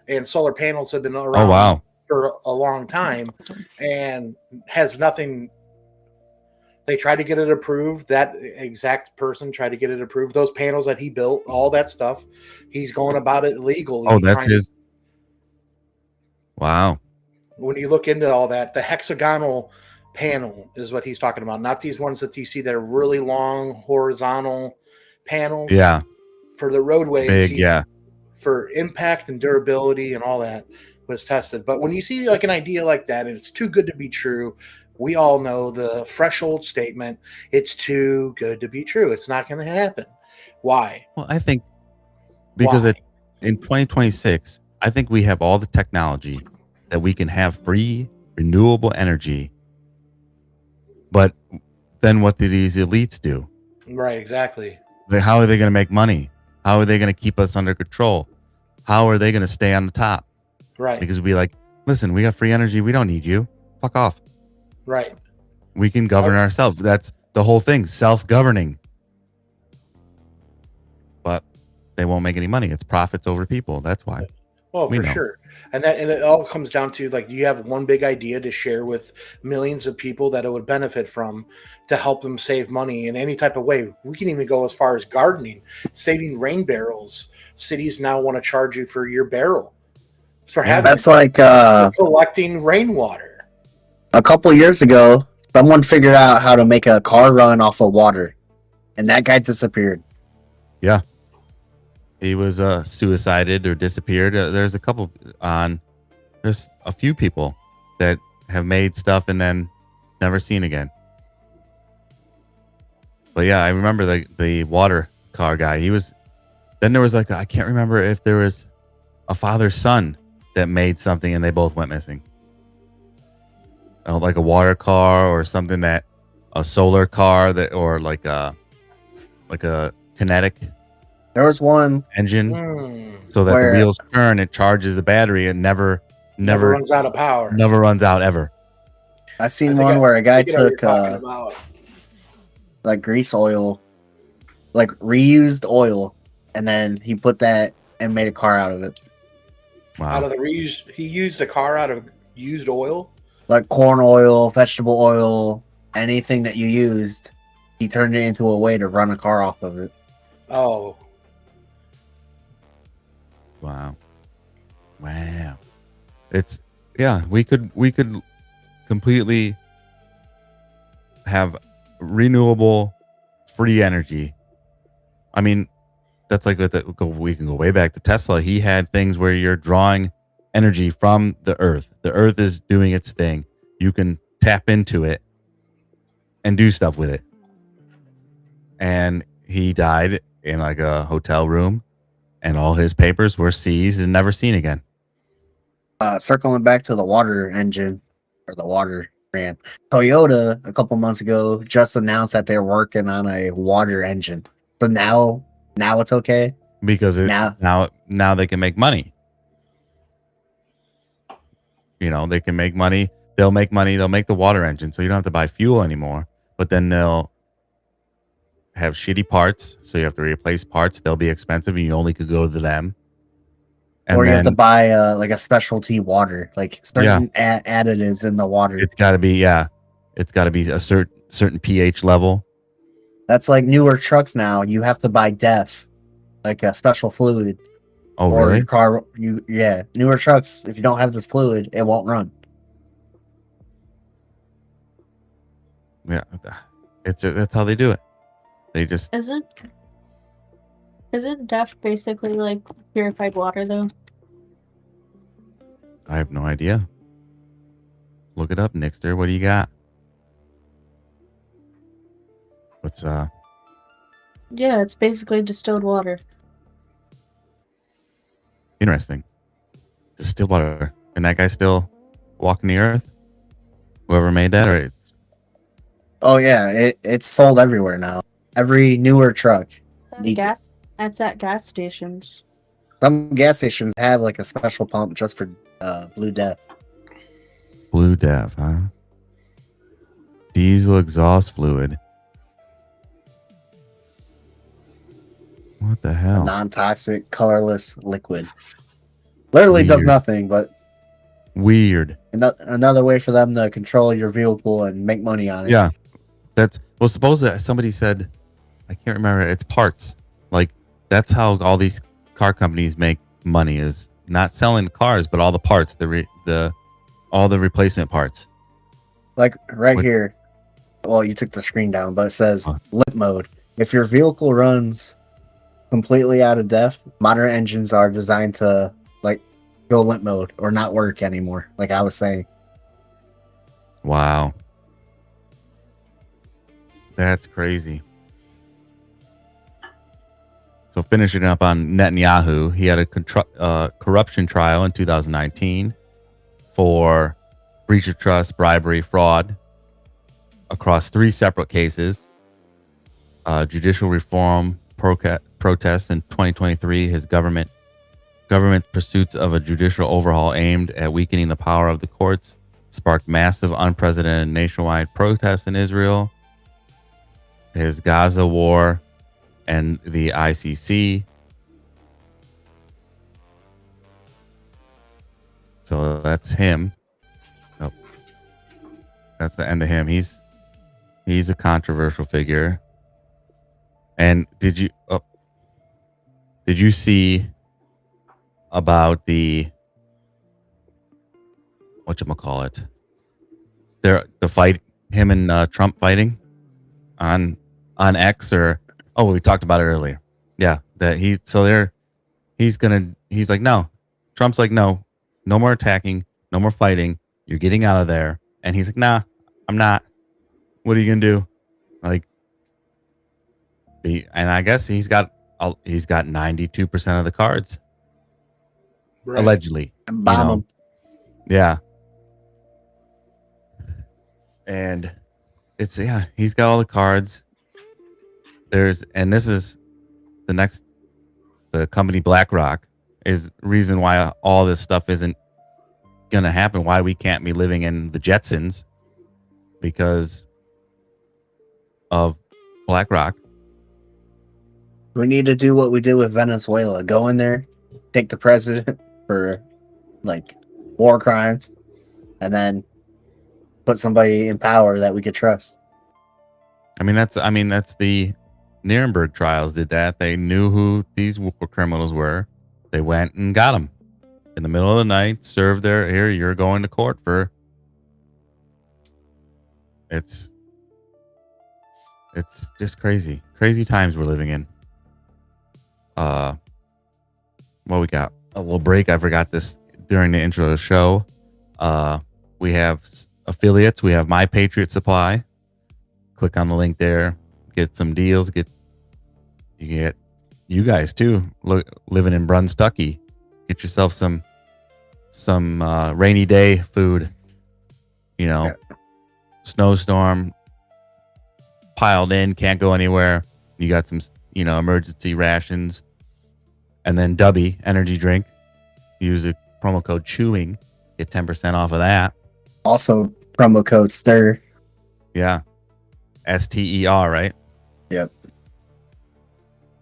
and solar panels have been around Oh, wow. for a long time, and has nothing. They tried to get it approved. That exact person tried to get it approved. Those panels that he built, all that stuff, he's going about it legally. Oh, that's trying his. Wow. When you look into all that, the hexagonal panel is what he's talking about, not these ones that you see that are really long horizontal panels. Yeah. For the roadways, Big. Yeah. for impact and durability and all that. was tested. But when you see like an idea like that and it's too good to be true, we all know the threshold statement, it's too good to be true. It's not going to happen. Why? Well, I think because Why? in 2026, I think we have all the technology that we can have free, renewable energy. But then what do these elites do? Right, exactly. How are they going to make money? How are they going to keep us under control? How are they going to stay on the top? Right, Because we'll be like, listen, we got free energy. We don't need you. Fuck off. right. We can govern ourselves. That's the whole thing, self-governing. But they won't make any money. It's profits over people. That's why. Well, We for know. sure. And it all comes down to like you have one big idea to share with millions of people that it would benefit from to help them save money in any type of way. We can even go as far as gardening, saving rain barrels. Cities now want to charge you for your barrel for having That's like collecting rainwater. a couple years ago, someone figured out how to make a car run off of water, and that guy disappeared. Yeah. He was suicided or disappeared. There's a few people that have made stuff and then never seen again. But yeah, I remember the water car guy. Then there was like, I can't remember if there was a father-son that made something and they both went missing. Like a water car or something a solar car or like a kinetic There was one engine Hmm. so that Where- the wheels turn, it charges the battery and never Runs out of power. never runs out ever. I seen I think one where a guy I think I know what took you're talking about. like grease oil, like reused oil, and then he put that and made a car out of it. Out Wow. of the reused, he used a car out of used oil. Like corn oil, vegetable oil, anything that you used, he turned it into a way to run a car off of it. Oh, Wow. It's we could completely have renewable free energy. I mean, that's like we can go way back to Tesla. He had things where you're drawing energy from the earth. The earth is doing its thing. You can tap into it and do stuff with it. And he died in like a hotel room, and all his papers were seized and never seen again. Circling back to the water engine or the water brand, Toyota a couple months ago just announced that they're working on a water engine. So now it's okay. Because Now- now they can make money. They can make money. They'll make money. They'll make the water engine, so you don't have to buy fuel anymore. But then they'll have shitty parts, so you have to replace parts. They'll be expensive, and you only could go to them. And or you have then to buy like a specialty water, like certain additives in the water. it's got to be a certain pH level. That's like newer trucks now. You have to buy DEF, like a special fluid. Oh, or really? your car, newer trucks. If you don't have this fluid, it won't run. Yeah, that's how they do it. They just Isn't DEF basically like purified water though? I have no idea. Look it up, Nixter. What do you got? What's Yeah, it's basically distilled water. interesting? Distilled water. And that guy still walking the earth? Whoever made that, or it's Oh yeah, it's sold everywhere now. Every newer truck. Needs it. That's at gas stations. Some gas stations have like a special pump just for Blue DEF. Blue DEF, huh? Diesel exhaust fluid. What the A hell? non-toxic, colorless liquid. Literally does Weird. nothing, but Weird. another way for them to control your vehicle and make money on it. Yeah. Suppose that somebody said, I can't remember, it's parts. Like, that's how all these car companies make money, is not selling cars, but all the parts, all the replacement parts. Like right What- here. Well, you took the screen down, but it says Oh. lit mode. If your vehicle runs completely out of DEF, modern engines are designed to like go limp mode or not work anymore. Like I was saying. Wow. That's crazy. So finishing up on Netanyahu, he had a corruption trial in 2019 for breach of trust, bribery, fraud across 3 separate cases. Judicial reform protests in 2023. His government pursuits of a judicial overhaul aimed at weakening the power of the courts sparked massive, unprecedented nationwide protests in Israel. His Gaza war and the ICC. So that's him. Oh, that's the end of him. He's a controversial figure. And did you see about the whatchamacallit? The fight, him and Trump fighting on X, or we talked about it earlier. Yeah, that he's like, no. Trump's like, no more attacking, no more fighting. You're getting out of there. And he's like, nah, I'm not. What are you gonna do? Like, and I guess he's got 92% of the cards, Right. allegedly. Bomb him. Yeah. And he's got all the cards. This is the company BlackRock is reason why all this stuff isn't gonna happen, why we can't be living in the Jetsons, because of BlackRock. We need to do what we did with Venezuela. Go in there, take the president for like war crimes, and then put somebody in power that we could trust. I mean, that's the Nuremberg trials did that. They knew who these war criminals were. They went and got them in the middle of the night, served here, you're going to court for. It's just crazy times we're living in. Well, we got a little break. I forgot this during the intro of the show. We have affiliates. We have My Patriot Supply. Click on the link there. Get some deals. You guys too. Living in Brunstucky. Get yourself some rainy day food. Snowstorm piled in, can't go anywhere. You got some emergency rations. And then Dubby energy drink. Use a promo code CHEWING. Get 10% off of that. Also, promo code STIR. Yeah. STER, right? Yep.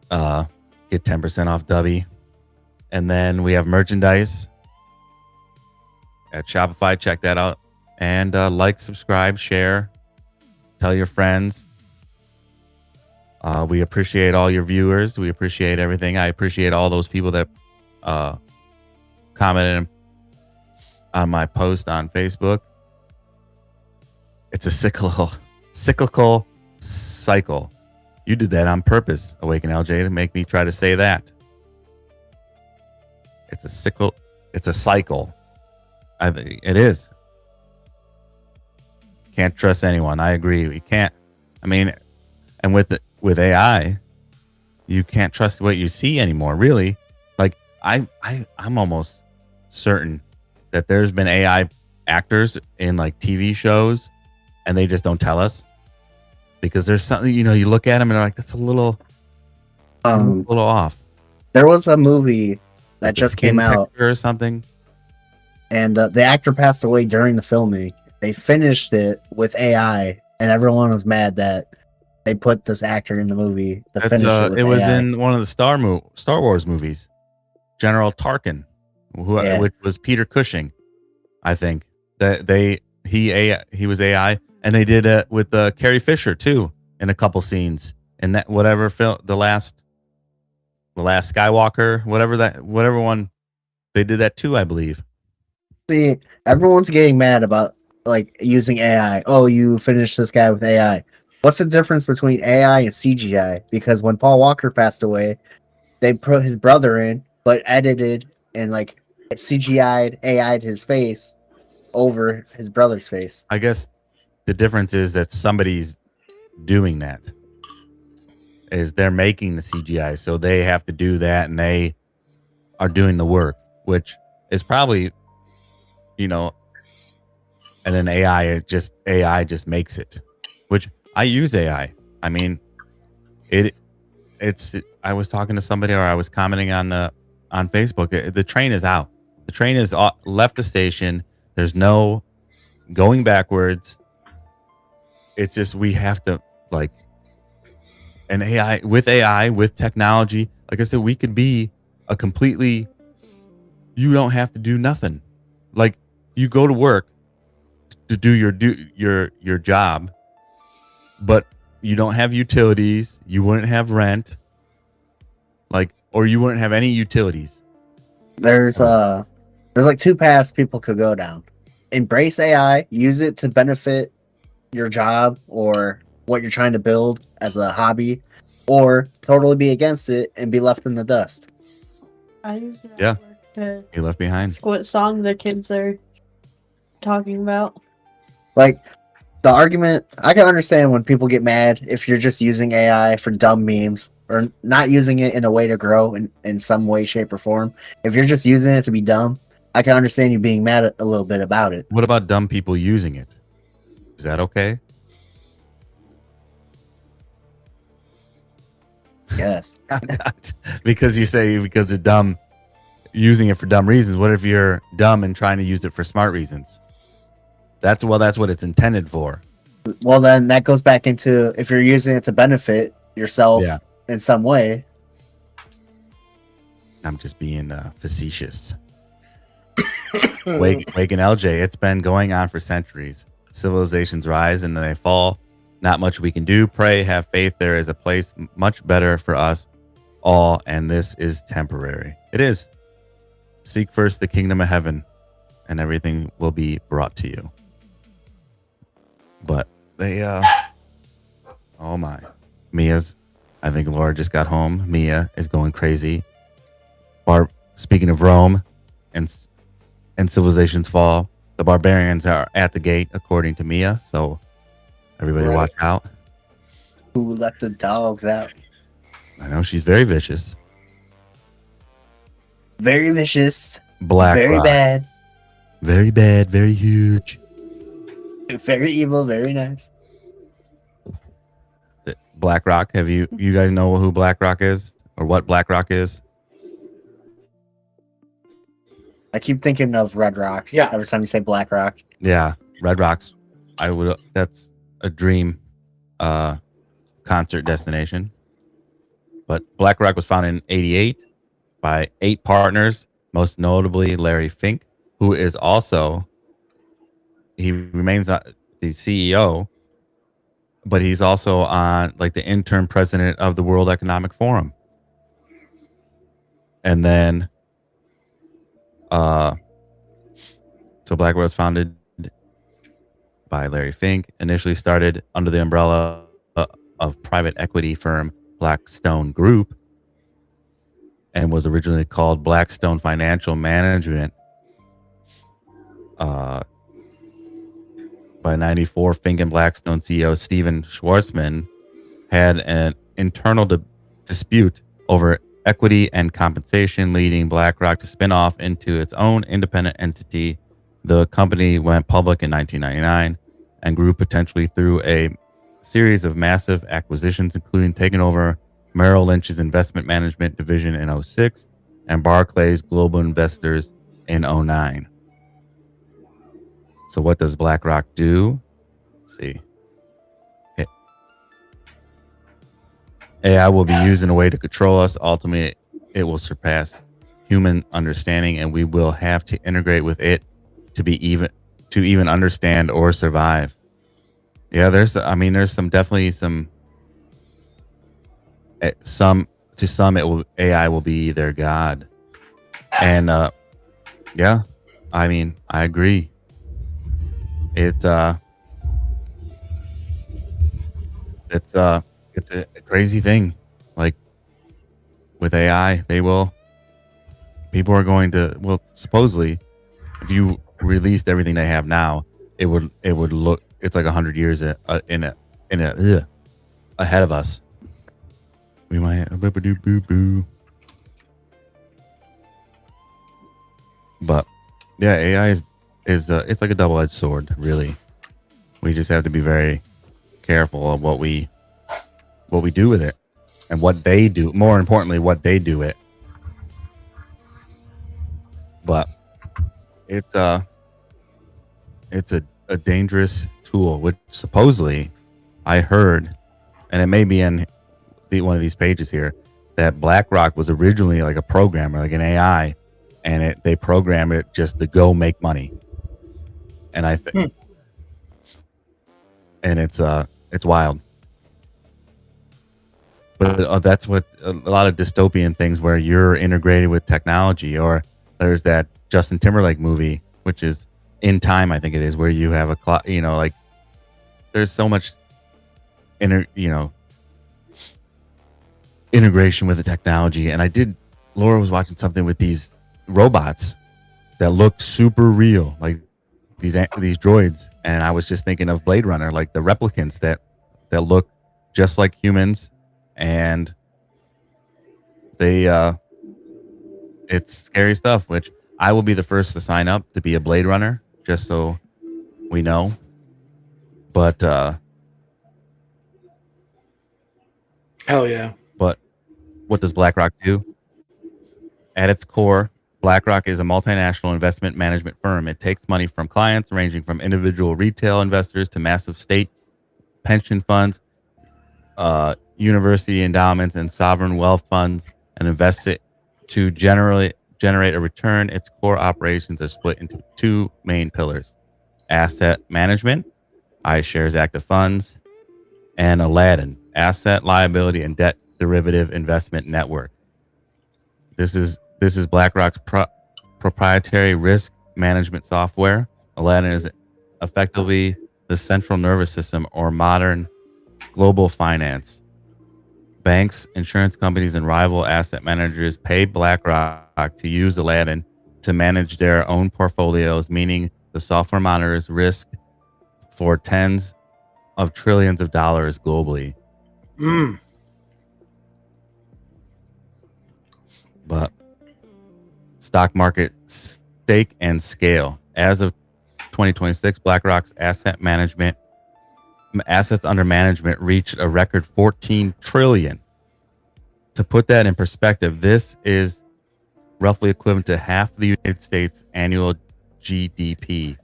Get 10% off Dubby. And then we have merchandise at Shopify. Check that out. And like, subscribe, share, tell your friends. We appreciate all your viewers. We appreciate everything. I appreciate all those people that commented on my post on Facebook. It's a cyclical cycle. You did that on purpose, Awaken LJ, to make me try to say that. It's a cycle. I think it is. Can't trust anyone. I agree. We can't. I mean, and with AI, you can't trust what you see anymore. Really, like I'm almost certain that there's been AI actors in like TV shows, and they just don't tell us because there's something you look at them and they're like, that's a little off. There was a movie that just came out or something, and the actor passed away during the filming. They finished it with AI, and everyone was mad that they put this actor in the movie to finish it with it was AI. in one of the Star Wars movies, General Tarkin, which was Peter Cushing, I think. That he was AI, and they did it with Carrie Fisher too in a couple scenes. And that whatever film, the last Skywalker, whatever one, they did that too, I believe. See, everyone's getting mad about like using AI. Oh, you finished this guy with AI. What's the difference between AI and CGI? Because when Paul Walker passed away, they put his brother in, but edited and like CGI'd, AI'd his face over his brother's face. I guess the difference is that somebody's doing that. Is they're making the CGI, so they have to do that, and they are doing the work, which is probably, and then AI just makes it. Which I use AI. I mean, it's. I was talking to somebody, or I was commenting on Facebook. The train is out. The train is left the station. There's no going backwards. It's just we have to an AI with technology. Like I said, we could be a completely. You don't have to do nothing. Like you go to work to do your job, but you don't have utilities. You wouldn't have rent, or you wouldn't have any utilities. There's like two paths people could go down. Embrace AI, use it to benefit your job or what you're trying to build as a hobby, or totally be against it and be left in the dust. I use that Yeah. to You left behind. ask what song the kids are talking about. Like the argument, I can understand when people get mad if you're just using AI for dumb memes or not using it in a way to grow in some way, shape, or form. If you're just using it to be dumb, I can understand you being mad a little bit about it. What about dumb people using it? Is that okay? Yes. Because it's dumb, using it for dumb reasons. What if you're dumb and trying to use it for smart reasons? That's what it's intended for. Well, then that goes back into if you're using it to benefit yourself in some way. I'm just being facetious. Wake and LJ, it's been going on for centuries. Civilizations rise and then they fall. Not much we can do. Pray, have faith. There is a place much better for us all, and this is temporary. It is. Seek first the kingdom of heaven, and everything will be brought to you. But they, oh my. I think Laura just got home. Mia is going crazy. Speaking of Rome and civilizations fall, the barbarians are at the gate, according to Mia. So everybody watch out. Who let the dogs out? I know she's very vicious. Very vicious. BlackRock. Very bad. Very bad. Very huge. Very evil. Very nice. BlackRock. Have you guys know who BlackRock is or what BlackRock is? I keep thinking of Red Rocks. Yeah. Every time you say Black Rock. Yeah, Red Rocks. That's a dream concert destination. But BlackRock was founded in '88 by 8 partners, most notably Larry Fink, who is also he remains the CEO, but he's also on the interim president of the World Economic Forum. And then so BlackRock was founded by Larry Fink, initially started under the umbrella of private equity firm Blackstone Group, and was originally called Blackstone Financial Management. By '94, Fink and Blackstone CEO Steven Schwarzman had an internal dispute over equity and compensation, leading BlackRock to spin off into its own independent entity. The company went public in 1999 and grew potentially through a series of massive acquisitions, including taking over Merrill Lynch's investment management division in 2006 and Barclays Global Investors in 2009. So what does BlackRock do? Let's see. AI will be used in a way to control us. Ultimately, it will surpass human understanding, and we will have to integrate with it to even understand or survive. Yeah, there's definitely some AI will be their god. And yeah, I agree. It's a crazy thing. Like with AI, they will people are going to, well, supposedly, if you released everything they have now, it would look, it's like 100 years ahead of us. We might but yeah, AI is it's like a double-edged sword, really. We just have to be very careful of what we do with it and what they do, more importantly what they do it. But it's a dangerous tool, which supposedly I heard, and it may be in one of these pages here, that BlackRock was originally like a programmer, like an AI, and they program it just to go make money. And I think, and it's wild. But that's what a lot of dystopian things where you're integrated with technology, or there's that Justin Timberlake movie, which is In Time, I think it is, where you have a clock, like there's so much integration with the technology. And Laura was watching something with these robots that look super real, like these droids, and I was just thinking of Blade Runner, like the replicants that look just like humans, and they it's scary stuff, which I will be the first to sign up to be a Blade Runner, just so we know. But hell yeah. But what does BlackRock do? At its core, BlackRock is a multinational investment management firm. It takes money from clients ranging from individual retail investors to massive state pension funds, university endowments, and sovereign wealth funds, and invests it to generate a return. Its core operations are split into two main pillars: asset management, iShares active funds, and Aladdin, asset, liability, and debt derivative investment network. This is BlackRock's proprietary risk management software. Aladdin is effectively the central nervous system or modern global finance. Banks, insurance companies, and rival asset managers pay BlackRock to use Aladdin to manage their own portfolios, meaning the software monitors risk for tens of trillions of dollars globally. But stock market stake and scale. As of 2026, BlackRock's assets under management reached a record 14 trillion. To put that in perspective, this is roughly equivalent to half the United States annual GDP.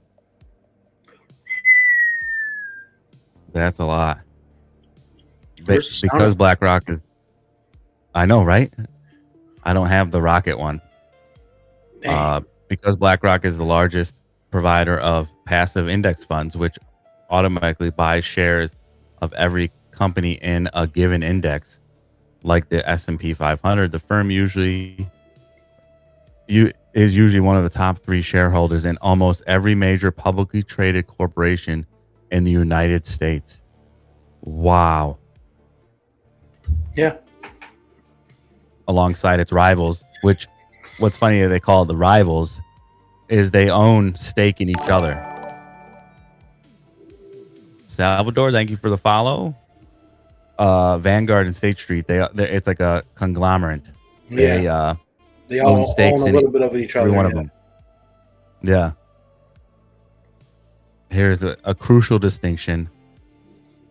That's a lot. Because BlackRock is, I know, right? I don't have the rocket one. Because BlackRock is the largest provider of passive index funds, which automatically buys shares of every company in a given index, like the S&P 500. The firm is usually one of the top 3 shareholders in almost every major publicly traded corporation in the United States. Wow. Yeah. Alongside its rivals, which what's funny that they call it the rivals is they own stake in each other. Salvador, thank you for the follow. Vanguard and State Street, it's like a conglomerate. Yeah. They all own stakes own a little bit of each other. Every one of them. Yeah. Here's a crucial distinction.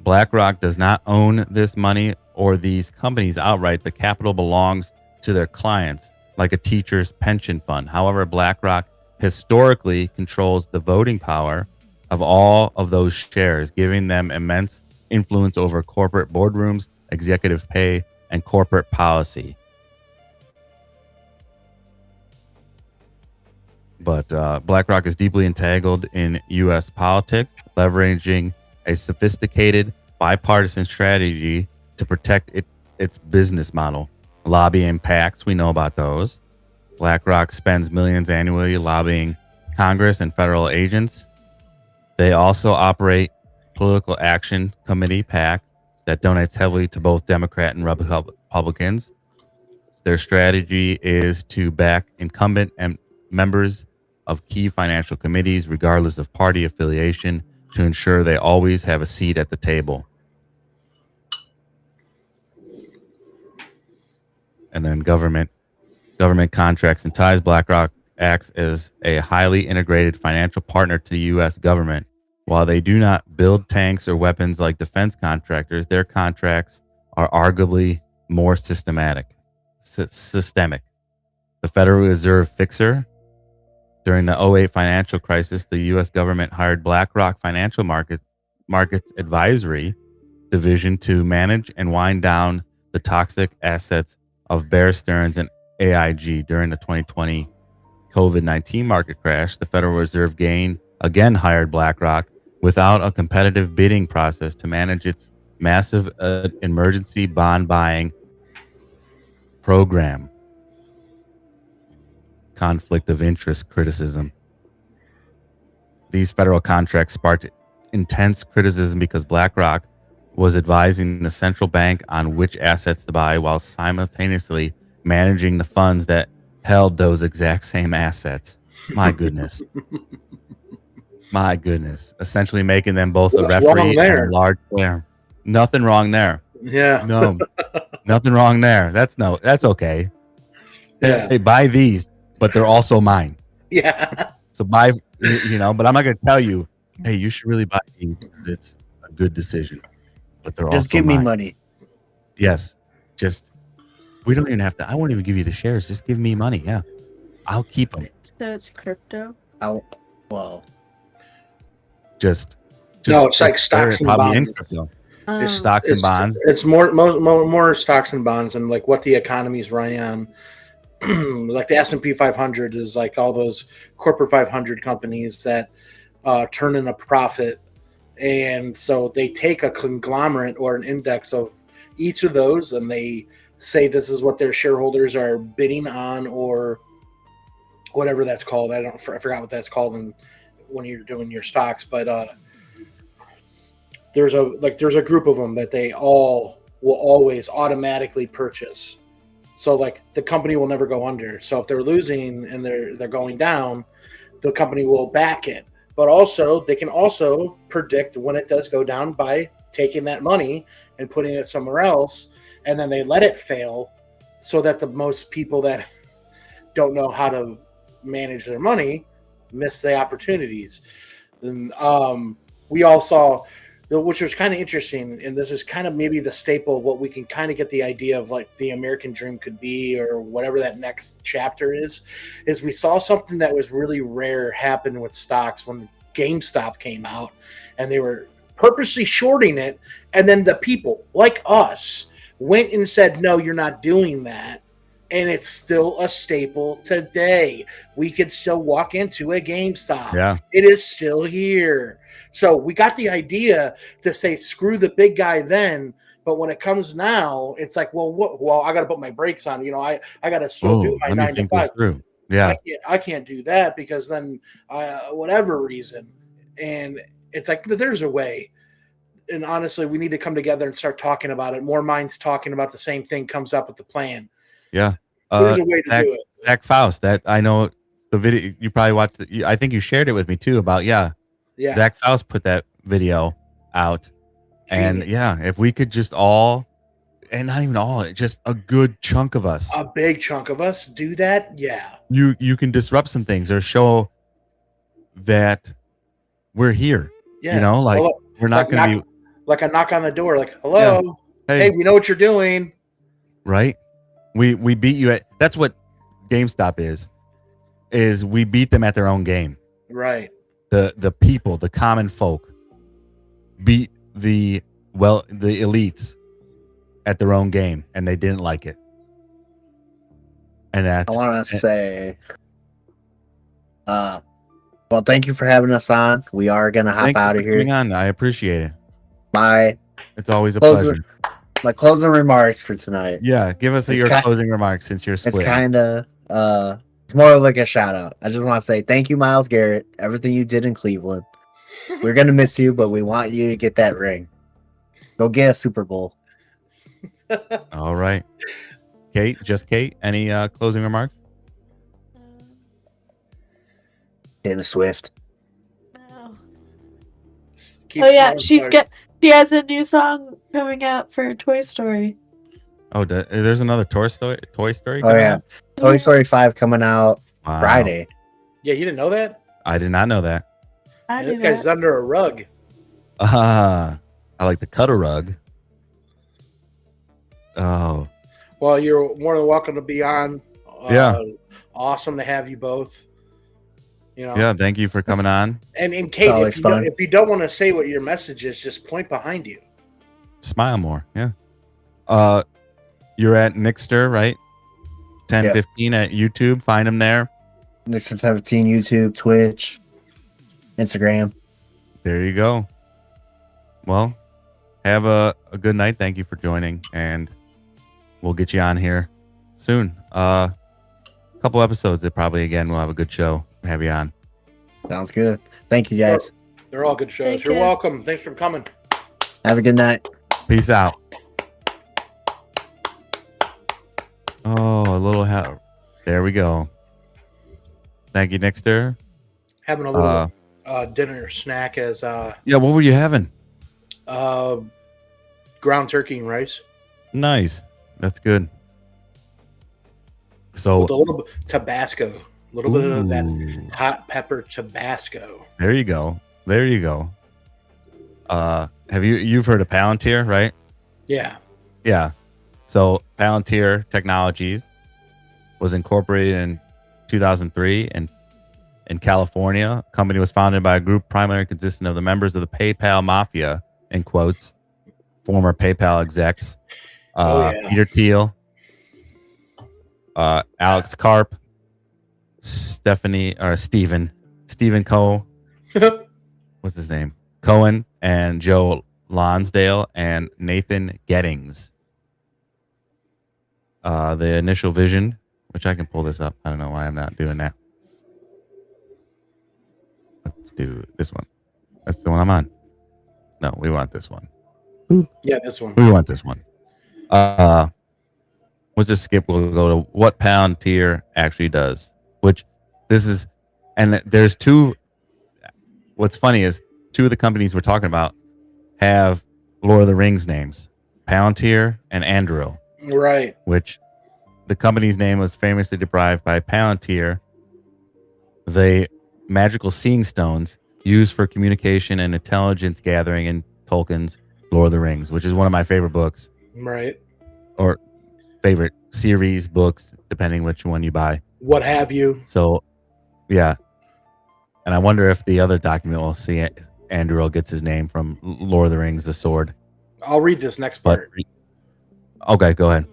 BlackRock does not own this money or these companies outright. The capital belongs to their clients, like a teacher's pension fund. However, BlackRock historically controls the voting power of all of those shares, giving them immense influence over corporate boardrooms, executive pay, and corporate policy. But BlackRock is deeply entangled in U.S. politics, leveraging a sophisticated bipartisan strategy to protect its business model. Lobbying PACs, we know about those. BlackRock spends millions annually lobbying Congress and federal agents. They also operate Political Action Committee, PAC, that donates heavily to both Democrat and Republicans. Their strategy is to back incumbent and members of key financial committees, regardless of party affiliation, to ensure they always have a seat at the table. And then government contracts and ties. BlackRock acts as a highly integrated financial partner to the U.S. government. While they do not build tanks or weapons like defense contractors, their contracts are arguably more systemic. The Federal Reserve fixer. During the 2008 financial crisis, the U.S. government hired BlackRock Financial Markets Advisory Division to manage and wind down the toxic assets of Bear Stearns and AIG. During the 2020 COVID-19 market crash, the Federal Reserve again hired BlackRock without a competitive bidding process to manage its massive emergency bond buying program. Conflict of interest criticism. These federal contracts sparked intense criticism because BlackRock was advising the central bank on which assets to buy while simultaneously managing the funds that held those exact same assets. My goodness. My goodness. Essentially making them both a referee and a large player. Nothing wrong there. Yeah. No. Nothing wrong there. That's okay. Yeah. Hey, buy these, but they're also mine. Yeah. So buy, but I'm not going to tell you, hey, you should really buy these. It's a good decision. But they're Just also give mine. me money. Yes. We don't even have to. I won't even give you the shares. Just give me money. Yeah. I'll keep them. So it's crypto. Well, Just No, it's like stocks and probably bonds. in crypto. It's Stocks and bonds. It's more stocks and bonds and like what the economy is running on. Like the S&P 500 is like all those corporate 500 companies that turn in a profit. And so they take a conglomerate or an index of each of those and they say this is what their shareholders are bidding on or whatever that's called. I forgot what that's called when you're doing your stocks, but there's a group of them that they all will always automatically purchase. So like the company will never go under. So if they're losing and they're going down, the company will back it. But also they can also predict when it does go down by taking that money and putting it somewhere else, and then they let it fail so that the most people that don't know how to manage their money miss the opportunities. And we all saw, which was kind of interesting, and this is kind of maybe the staple of what we can kind of get the idea of like the American dream could be or whatever that next chapter is we saw something that was really rare happen with stocks when GameStop came out and they were purposely shorting it, and then the people like us went and said, no, you're not doing that. And it's still a staple today. We could still walk into a GameStop. Yeah. It is still here. So we got the idea to say, screw the big guy then. But when it comes now, it's like, well, I got to put my brakes on. I got to still do my 9 to 5. Through. Yeah. I can't do that because then whatever reason. And it's like, there's a way. And honestly, we need to come together and start talking about it. More minds talking about the same thing comes up with the plan. Yeah. There's a way to do it. Zach Faust, that I know the video, you probably watched it. I think you shared it with me too about, Zach Faust put that video out. And if we could just all, and not even all, just a good chunk of us. A big chunk of us do that. Yeah. You can disrupt some things or show that we're here. Yeah. We're not going to be like a knock on the door, like, hello. Yeah. Hey, we know what you're doing. Right. We beat you at, that's what GameStop is we beat them at their own game. Right. The people, the common folk beat the elites at their own game, and they didn't like it. And that's, I want to say, well, thank you for having us on. We are going to hop out of here. Coming on. I appreciate it. It's always a Closing- pleasure. My closing remarks for tonight. Yeah, give us your closing remarks since you're split. It's kind of, it's more of like a shout out. I just want to say thank you, Myles Garrett. Everything you did in Cleveland. We're going to miss you, but we want you to get that ring. Go get a Super Bowl. All right. Kate, any closing remarks? Taylor Swift. No. Keep Oh yeah, smiling, she has a new song coming out for Toy Story. Oh, there's another Toy Story Oh coming yeah, out? Toy Story 5 coming out Wow. Friday. Yeah, you didn't know that? I did not know that. I Man, knew this guy's that. under a rug. I like to cut a rug. Oh, Well, you're more than welcome to be on. Yeah. Awesome to have you both. You know. yeah. Thank you for coming on. And Kate, Always fun. if you don't want to say what your message is, just point behind you. Smile more. Yeah. You're at Nixter, right? 10:15 at YouTube. Find him there. Nixon 17, YouTube, Twitch, Instagram. There you go. Well, have a good night. Thank you for joining, and we'll get you on here soon. A couple episodes that probably again we'll have a good show. Have you on. Sounds good. Thank you, guys. They're all good shows. Thank You're you. welcome. Thanks for coming. Have a good night. Peace out. Oh, a little help. There we go. Thank you, Nixter. Having a little dinner snack as Yeah, what were you having? ground turkey and rice Nice. That's good. So with a little bit Tabasco, a little bit of that Ooh. hot pepper Tabasco. There you go. There you go. Have you've heard of Palantir, right? Yeah. Yeah. So Palantir Technologies was incorporated in 2003 and in California. The company was founded by a group primarily consisting of the members of the PayPal mafia, in quotes, former PayPal execs, Yeah. Peter Thiel, Alex Karp, Stephen Coe, what's his name? Cohen, and Joe Lonsdale and Nathan Gettings. The initial vision, which I can pull this up. I don't know why I'm not doing that. Let's do this one. That's the one I'm on. No, we want this one. Yeah, this one. We want this one. We'll just skip. We'll go to what Palantir actually does, which this is, and there's two. What's funny is two of the companies we're talking about have Lord of the Rings names, Palantir and Anduril, Right. which the company's name was famously derived by Palantir, the magical seeing stones used for communication and intelligence gathering in Tolkien's Lord of the Rings, which is one of my favorite books Right. or favorite series books, depending which one you buy. What have you? So, yeah. And I wonder if the other document will see it. Anduril gets his name from Lord of the Rings, the sword. I'll read this next But part. okay, go ahead.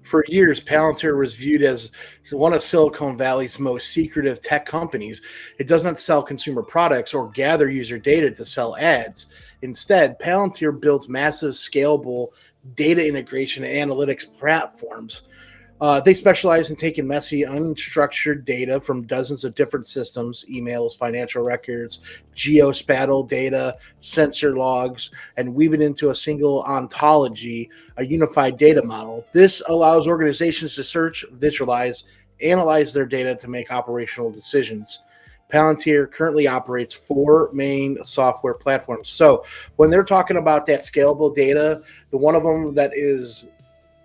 For years, Palantir was viewed as one of Silicon Valley's most secretive tech companies. It doesn't sell consumer products or gather user data to sell ads. Instead, Palantir builds massive, scalable data integration and analytics platforms. They specialize in taking messy, unstructured data from dozens of different systems, emails, financial records, geospatial data, sensor logs, and weave it into a single ontology, a unified data model. This allows organizations to search, visualize, analyze their data to make operational decisions. Palantir currently operates 4 main software platforms. So when they're talking about that scalable data, the one of them that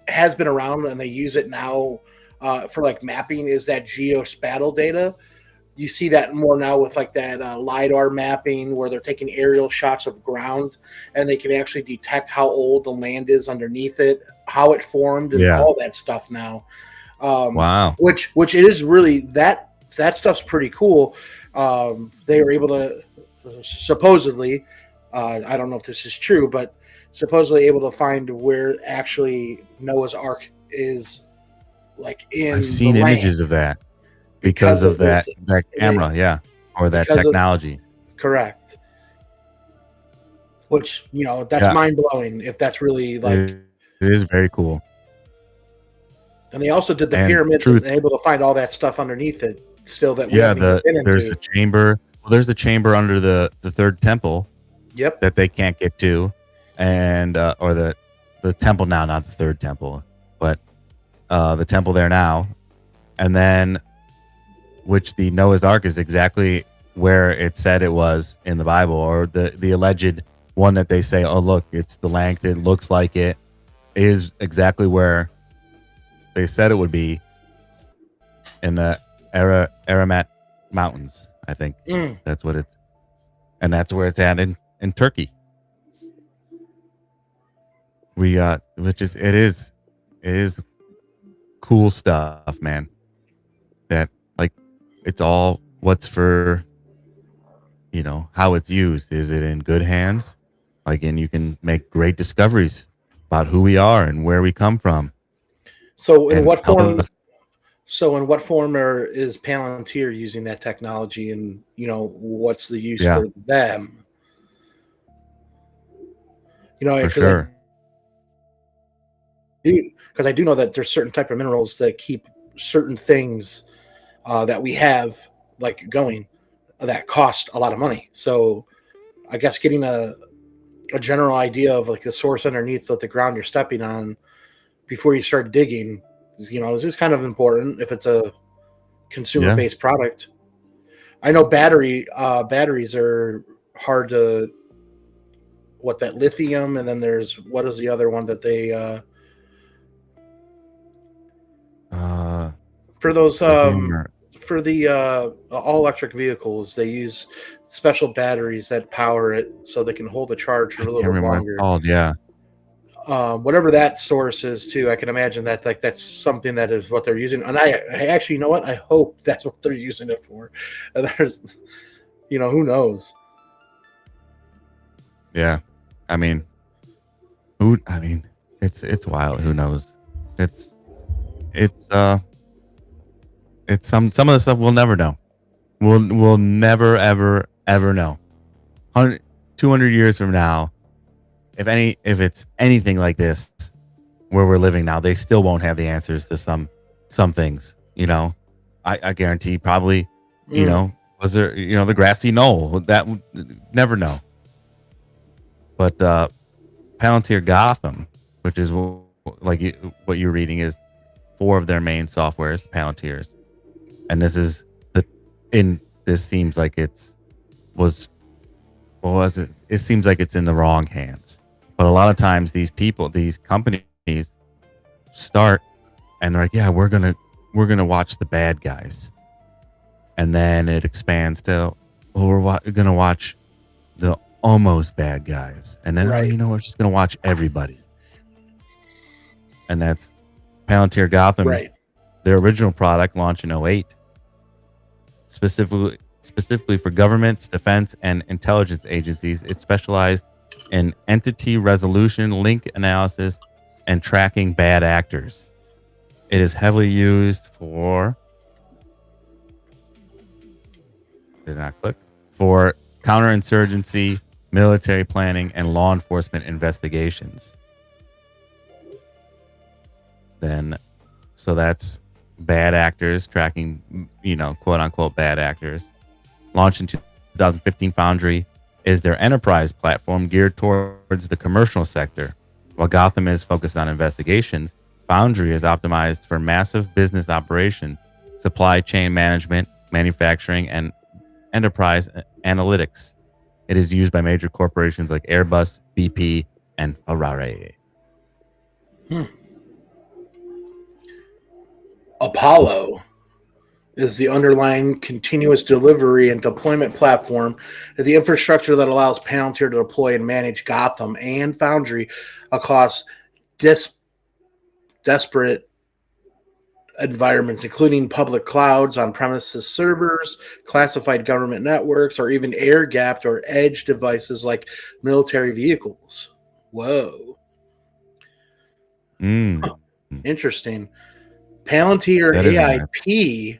has been around and they use it now for like mapping is that geospatial data. You see that more now with like that LiDAR mapping where they're taking aerial shots of ground and they can actually detect how old the land is underneath it, how it formed, and all that stuff now. Wow. Which it is really that stuff's pretty cool. They were able to supposedly, I don't know if this is true, but supposedly able to find where actually Noah's Ark is, like in I've seen the land. images of that because of that camera, or that technology. Correct. Which, that's mind blowing if that's really like. It is very cool. And they also did the And pyramids and able to find all that stuff underneath it still that we haven't even been into. There's a chamber. Well, there's a chamber under the third temple. Yep. That they can't get to, and or the temple now, not the third temple, but the temple there now, and then which the Noah's Ark is exactly where it said it was in the Bible, or the alleged one that they say, oh look, it's the length, it looks like it is exactly where they said it would be in the Ararat Mountains. I think that's what it's, and that's where it's at in Turkey. We which is it is cool stuff, man. That like it's all what's for, how it's used. Is it in good hands? Like, and you can make great discoveries about who we are and where we come from. So in what form? So in what form is Palantir using that technology, and what's the use for them? For sure. Because I do know that there's certain type of minerals that keep certain things that we have like going that cost a lot of money. So I guess getting a general idea of like the source underneath the ground you're stepping on before you start digging, this is kind of important if it's a consumer-based product. I know batteries are hard to, that lithium, and then there's, what is the other one that they for those for the all electric vehicles, they use special batteries that power it so they can hold a charge for a little bit longer. Whatever that source is too, I can imagine that that's something that is what they're using. And I actually, I hope that's what they're using it for. There's, who knows? Yeah. I mean, it's wild. Who knows? It's some of the stuff we'll never know. We'll never, ever know. 200 years from now, if it's anything like this where we're living now, they still won't have the answers to some things. I guarantee probably, was there, the grassy knoll, that never know. But Palantir Gotham, which is like what you're reading, is 4 of their main softwares, Palantir's. And this is this seems like it seems like it's in the wrong hands. But a lot of times these companies start and they're like, yeah, we're gonna watch the bad guys, and then it expands to, well, we're gonna watch the almost bad guys, and then we're just gonna watch everybody. And that's Palantir Gotham. Right. Their original product launched in 2008, specifically for governments, defense, and intelligence agencies. It specialized in entity resolution, link analysis, and tracking bad actors. It is heavily used for counterinsurgency, military planning, and law enforcement investigations. So that's bad actors, tracking, quote unquote bad actors. Launched in 2015, Foundry is their enterprise platform geared towards the commercial sector. While Gotham is focused on investigations, Foundry is optimized for massive business operation, supply chain management, manufacturing, and enterprise analytics. It is used by major corporations like Airbus, BP, and Ferrari. Apollo is the underlying continuous delivery and deployment platform, the infrastructure that allows Palantir to deploy and manage Gotham and Foundry across disparate environments, including public clouds, on-premises servers, classified government networks, or even air-gapped or edge devices like military vehicles. Whoa. Interesting. Palantir AIP,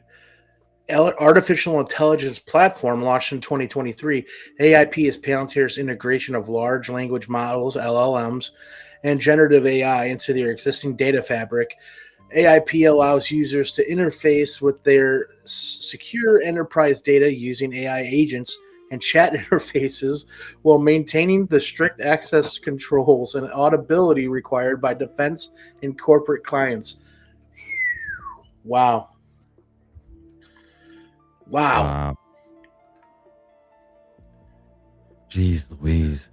artificial intelligence platform, launched in 2023. AIP is Palantir's integration of large language models, LLMs, and generative AI into their existing data fabric. AIP allows users to interface with their secure enterprise data using AI agents and chat interfaces while maintaining the strict access controls and audibility required by defense and corporate clients. Wow. Wow. Jeez Louise.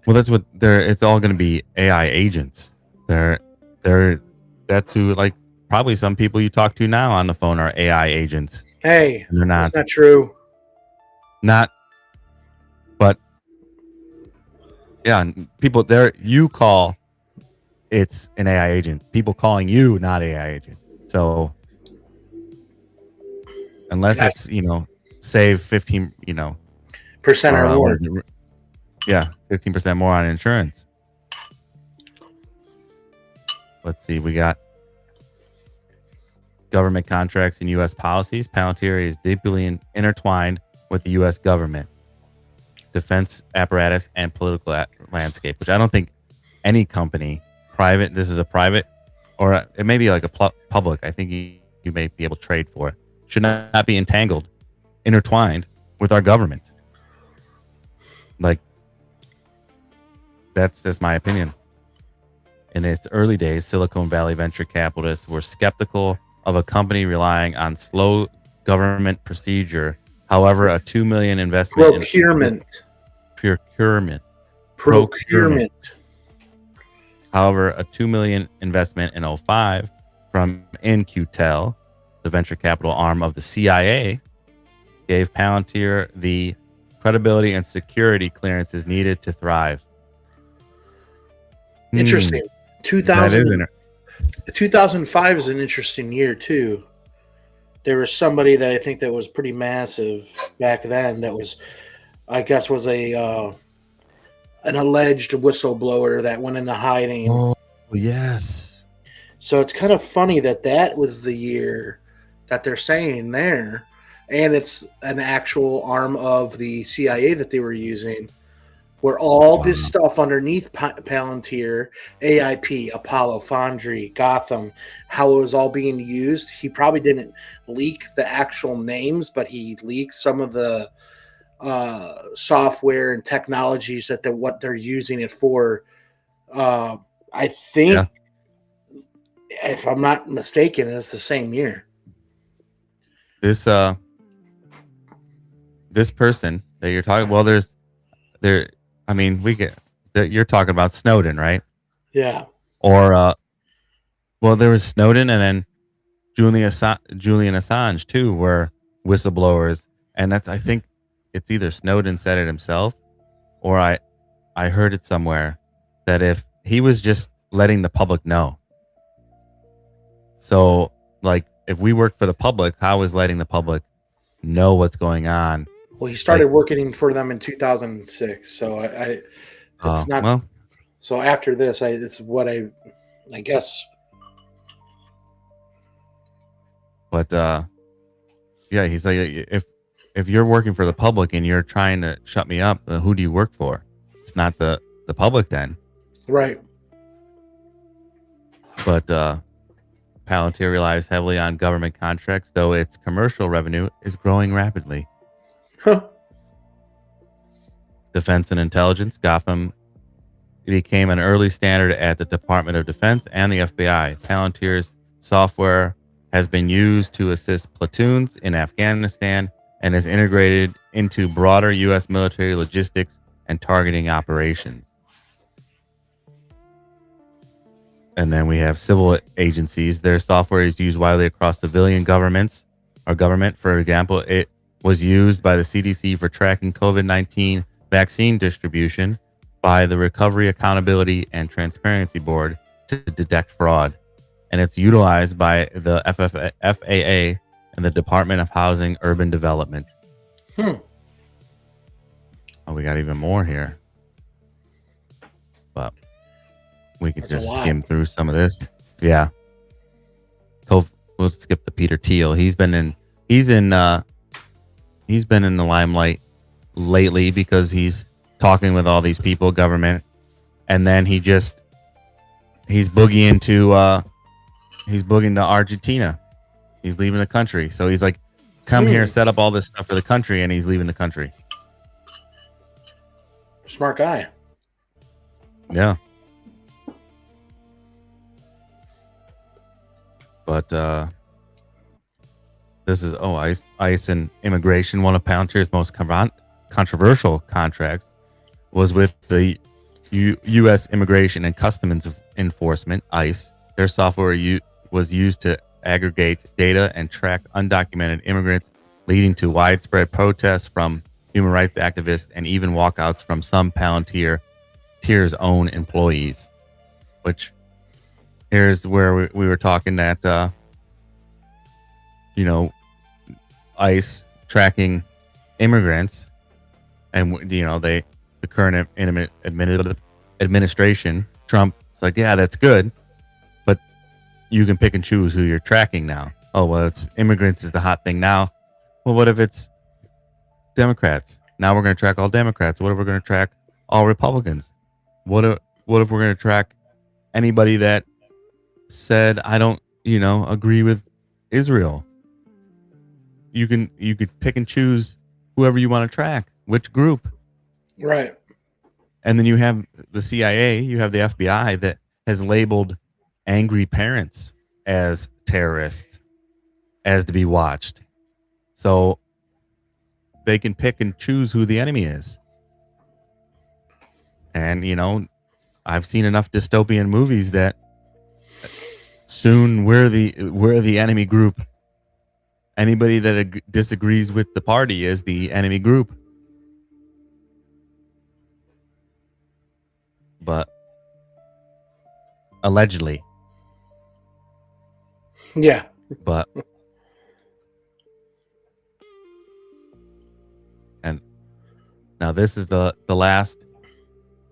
Well, that's what it's all going to be AI agents. That's who, like, probably some people you talk to now on the phone are AI agents. Hey, And they're that's not true. Not, but yeah, people there, you call, it's an AI agent. People calling you, not AI agent. So unless it's, save 15, Percent or what more. is it? Yeah, 15% more on insurance. Let's see, we got government contracts and U.S. policies. Palantir is deeply intertwined with the U.S. government, defense apparatus, and political landscape, which I don't think any company, private, this is a private, or it may be like a public, I think you may be able to trade for it, should not be intertwined with our government. Like, that's just my opinion. In its early days, Silicon Valley venture capitalists were skeptical of a company relying on slow government procedure. However, a $2 million investment procurement. However, a $2 million investment in 2005 from In-Q-Tel, the venture capital arm of the CIA, gave Palantir the credibility and security clearances needed to thrive. Interesting. 2005 is an interesting year too. There was somebody that I think that was pretty massive back then. That was, I guess, was an alleged whistleblower that went into hiding. Oh, yes. So it's kind of funny that was the year that they're saying there, and it's an actual arm of the CIA that they were using. Where all this stuff underneath Palantir, AIP, Apollo, Foundry, Gotham, how it was all being used. He probably didn't leak the actual names, but he leaked some of the software and technologies that what they're using it for. I think, if I'm not mistaken, it's the same year. This person that you're talking, well, I mean, you're talking about Snowden, right? Yeah. Or, there was Snowden, and then Julian Assange too were whistleblowers, and I think it's either Snowden said it himself, or I heard it somewhere that if he was just letting the public know. So, like, if we work for the public, how is letting the public know what's going on? Well, he started working for them in 2006, so it's not. Well, so after this, it's what I guess. But yeah, he's like, if you're working for the public and you're trying to shut me up, who do you work for? It's not the public then, right? But Palantir relies heavily on government contracts, though its commercial revenue is growing rapidly. Defense and intelligence. Gotham became an early standard at the Department of Defense and the FBI. Palantir's software has been used to assist platoons in Afghanistan and is integrated into broader U.S. military logistics and targeting operations. And then we have civil agencies. Their software is used widely across civilian government. For example, it was used by the CDC for tracking COVID-19 vaccine distribution, by the Recovery Accountability and Transparency Board to detect fraud. And it's utilized by the FAA and the Department of Housing Urban Development. Oh, we got even more here. But we could just skim through some of this. Yeah. We'll skip the Peter Thiel. He's been in the limelight lately because he's talking with all these people, government, and then he's boogieing to Argentina. He's leaving the country. So he's like, come here, set up all this stuff for the country, and he's leaving the country. Smart guy. Yeah. But this is ICE and immigration. One of Palantir's most controversial contracts was with the U.S. Immigration and Customs Enforcement, ICE. Their software was used to aggregate data and track undocumented immigrants, leading to widespread protests from human rights activists and even walkouts from some Palantir's own employees. Which, here's where we were talking that, ICE tracking immigrants, and the current administration, Trump's like, yeah, that's good, but you can pick and choose who you're tracking now. Oh, well, it's immigrants is the hot thing now. Well, what if it's Democrats? Now we're going to track all Democrats. What if we're going to track all Republicans? What if we're going to track anybody that said, I don't, agree with Israel? You could pick and choose whoever you want to track, which group. Right. And then you have the CIA, you have the FBI that has labeled angry parents as terrorists, as to be watched. So they can pick and choose who the enemy is. And, I've seen enough dystopian movies that soon we're the enemy group. Anybody that disagrees with the party is the enemy group. But allegedly. Yeah. But and now this is the last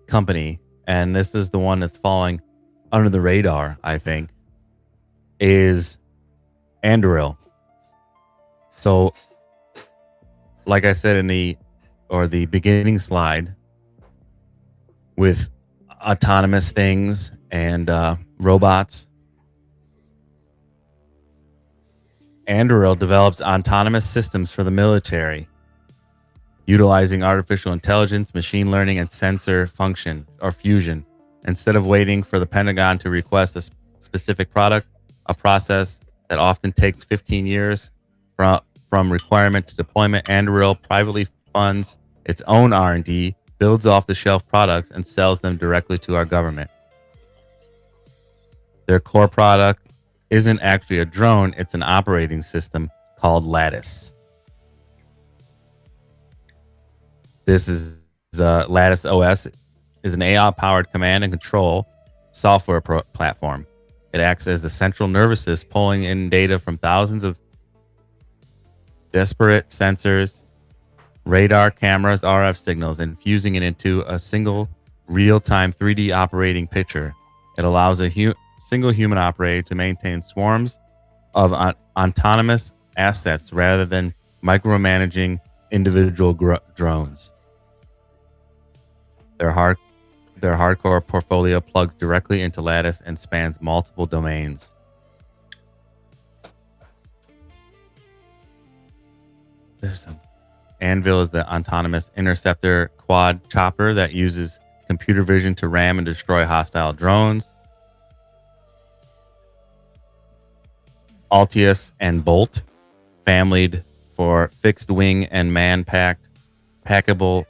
company, and this is the one that's falling under the radar, I think, is Anduril. So, like I said in the beginning slide, with autonomous things and robots, Anduril develops autonomous systems for the military, utilizing artificial intelligence, machine learning, and sensor function or fusion. Instead of waiting for the Pentagon to request a specific product, a process that often takes 15 years from requirement to deployment, Anduril privately funds its own R&D, builds off-the-shelf products, and sells them directly to our government. Their core product isn't actually a drone, it's an operating system called Lattice. This is Lattice OS is an AI-powered command and control software platform. It acts as the central nervous system, pulling in data from thousands of disparate sensors, radar, cameras, RF signals, and fusing it into a single real-time 3D operating picture. It allows a single human operator to maintain swarms of autonomous assets rather than micromanaging individual drones. Their hardcore portfolio plugs directly into Lattice and spans multiple domains. There's some. Anvil is the autonomous interceptor quad chopper that uses computer vision to ram and destroy hostile drones. Altius and Bolt, familied for fixed wing and man-packed packable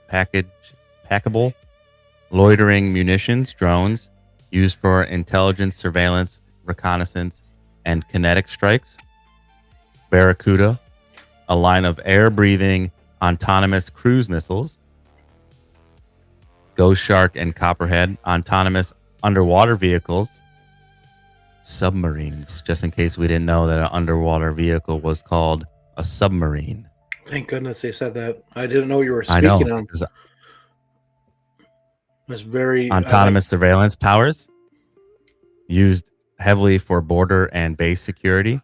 loitering munitions drones used for intelligence, surveillance, reconnaissance, and kinetic strikes. Barracuda, a line of air-breathing autonomous cruise missiles. Ghost Shark and Copperhead, autonomous underwater vehicles. Submarines, just in case we didn't know that an underwater vehicle was called a submarine. Thank goodness they said that. I didn't know you were speaking on. It's very autonomous surveillance towers used heavily for border and base security.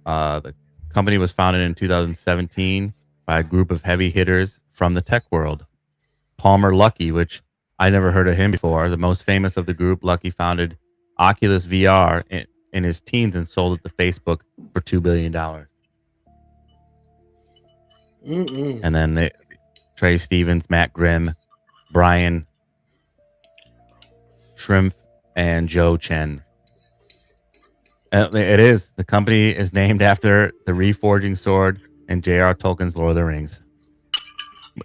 The company was founded in 2017 by a group of heavy hitters from the tech world. Palmer Luckey, which I never heard of him before, the most famous of the group. Luckey founded Oculus VR in his teens and sold it to Facebook for $2 billion. And then Trey Stevens, Matt Grimm, Brian Schrimpf, and Joe Chen. It is. The company is named after the reforging sword in J.R. Tolkien's Lord of the Rings.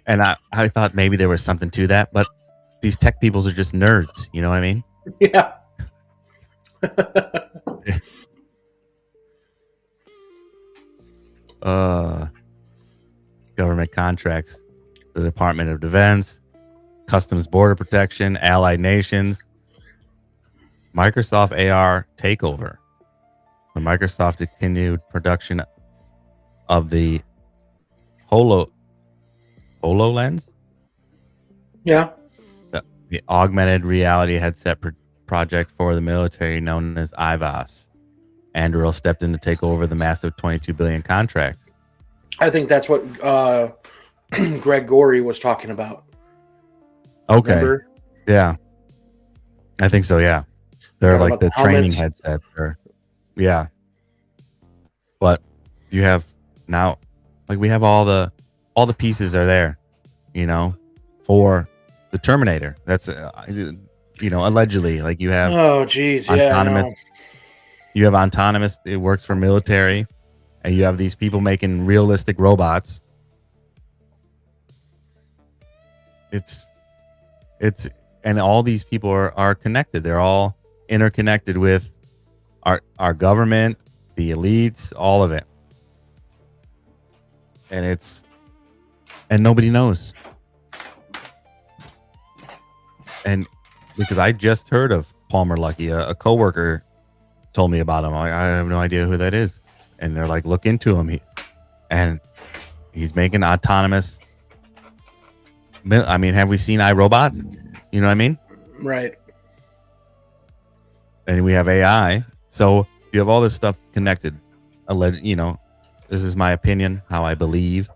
And I thought maybe there was something to that, but these tech peoples are just nerds. You know what I mean? Yeah. Government contracts, the Department of Defense, Customs Border Protection, Allied Nations, Microsoft AR takeover. The Microsoft continued production of the HoloLens, Yeah. the augmented reality headset project for the military known as IVAS. Anduril stepped in to take over the massive $22 billion contract. I think that's what Greg Gorey was talking about. Okay. Remember? Yeah. I think so, yeah. They're Yeah, like about the the training helmets. headsets. Yeah. But you have now, like, we have all the pieces are there, for the Terminator. That's, allegedly, like you have Oh, geez. Yeah. autonomous. You have autonomous. It works for military, and you have these people making realistic robots. And all these people are connected. They're all interconnected with our government, the elites, all of it. And nobody knows. And because I just heard of Palmer Luckey, a coworker told me about him. I have no idea who that is. And they're like, look into him. And he's making autonomous. I mean, have we seen iRobot? You know what I mean? Right. And we have AI. So you have all this stuff connected. This is my opinion, how I believe.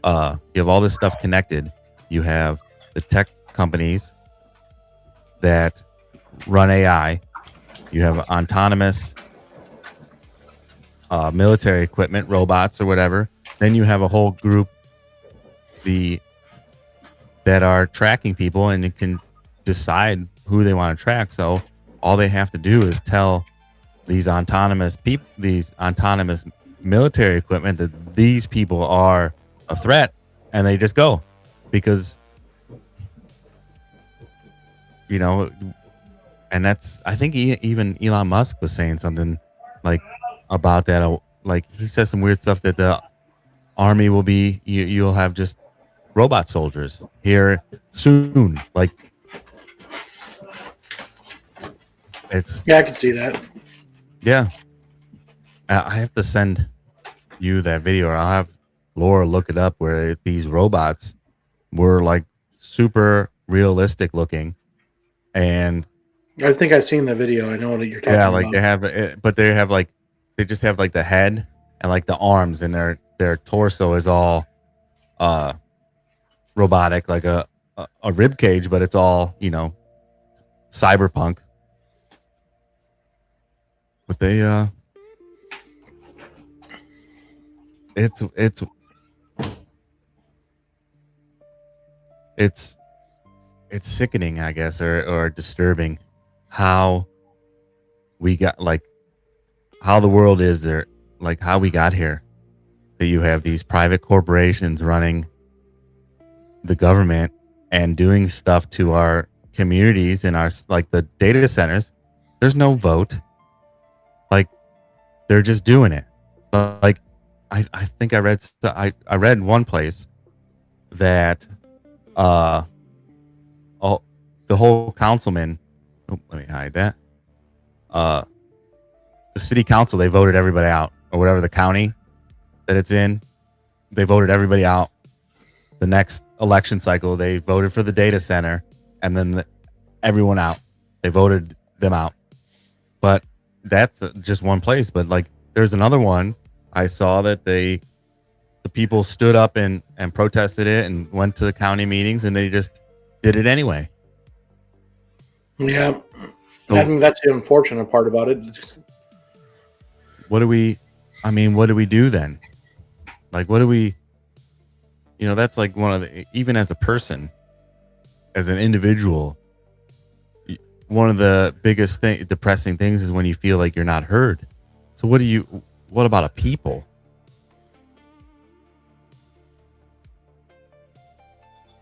You have all this stuff connected. You have the tech companies that run AI. You have autonomous military equipment, robots or whatever. Then you have a whole group that are tracking people, and you can decide who they want to track. So all they have to do is tell these autonomous military equipment that these people are a threat, and they just go, because and that's, I think even Elon Musk was saying something like about that. Like, he says some weird stuff that the army will be, you'll have just robot soldiers here soon. Like, Yeah, I can see that. Yeah. I have to send you that video, or I'll have Laura look it up, where these robots were like super realistic looking. And I think I've seen the video. I know what you're talking about. like they have it, but they just have like the head and like the arms, and their torso is all robotic, like a rib cage, but it's all, cyberpunk. But they it's sickening, I guess, or disturbing how we got, like, how the world is there, like how we got here. That you have these private corporations running the government and doing stuff to our communities and our, like, the data centers. There's no vote. Like, they're just doing it. But, like, I think I read one place that the whole councilman, let me hide that. The city council, they voted everybody out, or whatever the county that it's in, they voted everybody out. The next election cycle, they voted for the data center, and then everyone out. They voted them out. But that's just one place. But, like, there's another one I saw that the people stood up and protested it and went to the county meetings, and they just did it anyway. Yeah. So, I think that's the unfortunate part about it. what do we do then? Like, what do we, that's like one of the, even as a person, as an individual, one of the biggest depressing things is when you feel like you're not heard. So what about a people?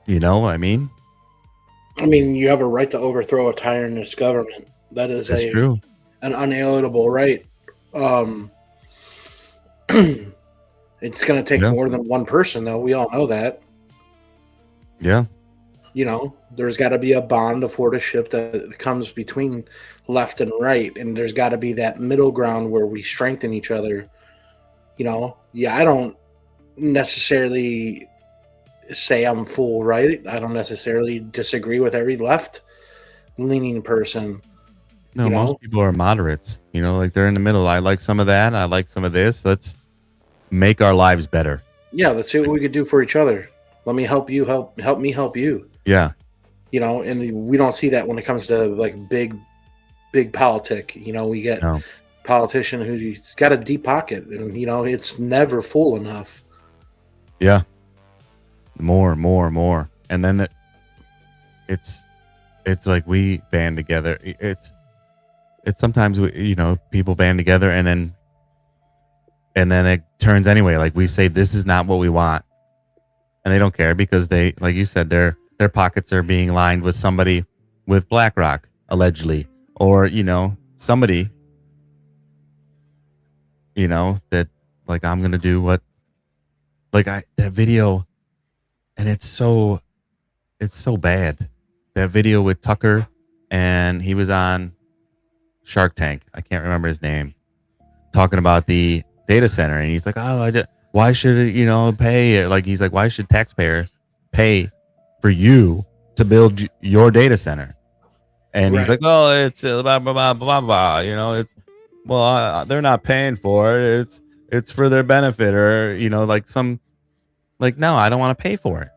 You know what I mean? I mean, you have a right to overthrow a tyrannous government. That is That's true. an unalienable right. It's going to take Yeah. more than one person, though. We all know that. Yeah. You know, there's got to be a bond aboard a ship that comes between left and right, and there's got to be that middle ground where we strengthen each other. You know, yeah, I don't necessarily say I'm full right. I don't necessarily disagree with every left-leaning person. No, You most know? people are moderates. You know, like they're in the middle. I like some of that. I like some of this. Let's make our lives better. Yeah, let's see what we could do for each other. Let me help you. Help me. Help you. Yeah. You know, and we don't see that when it comes to like big politic. You know, we get No. politician who's got a deep pocket, and you know, it's never full enough. Yeah. More. And then it's like we band together. It's sometimes people band together and then it turns anyway. Like we say, this is not what we want, and they don't care because they, like you said, their pockets are being lined with somebody with BlackRock allegedly, or somebody, that like I'm gonna do what, like that video, and it's so bad. That video with Tucker, and he was on Shark Tank. I can't remember his name, talking about the data center, and he's like, why should it, pay? Like he's like, why should taxpayers pay for you to build your data center? And he's like, oh, it's blah blah blah blah blah. It's they're not paying for it. It's for their benefit, or no, I don't want to pay for it.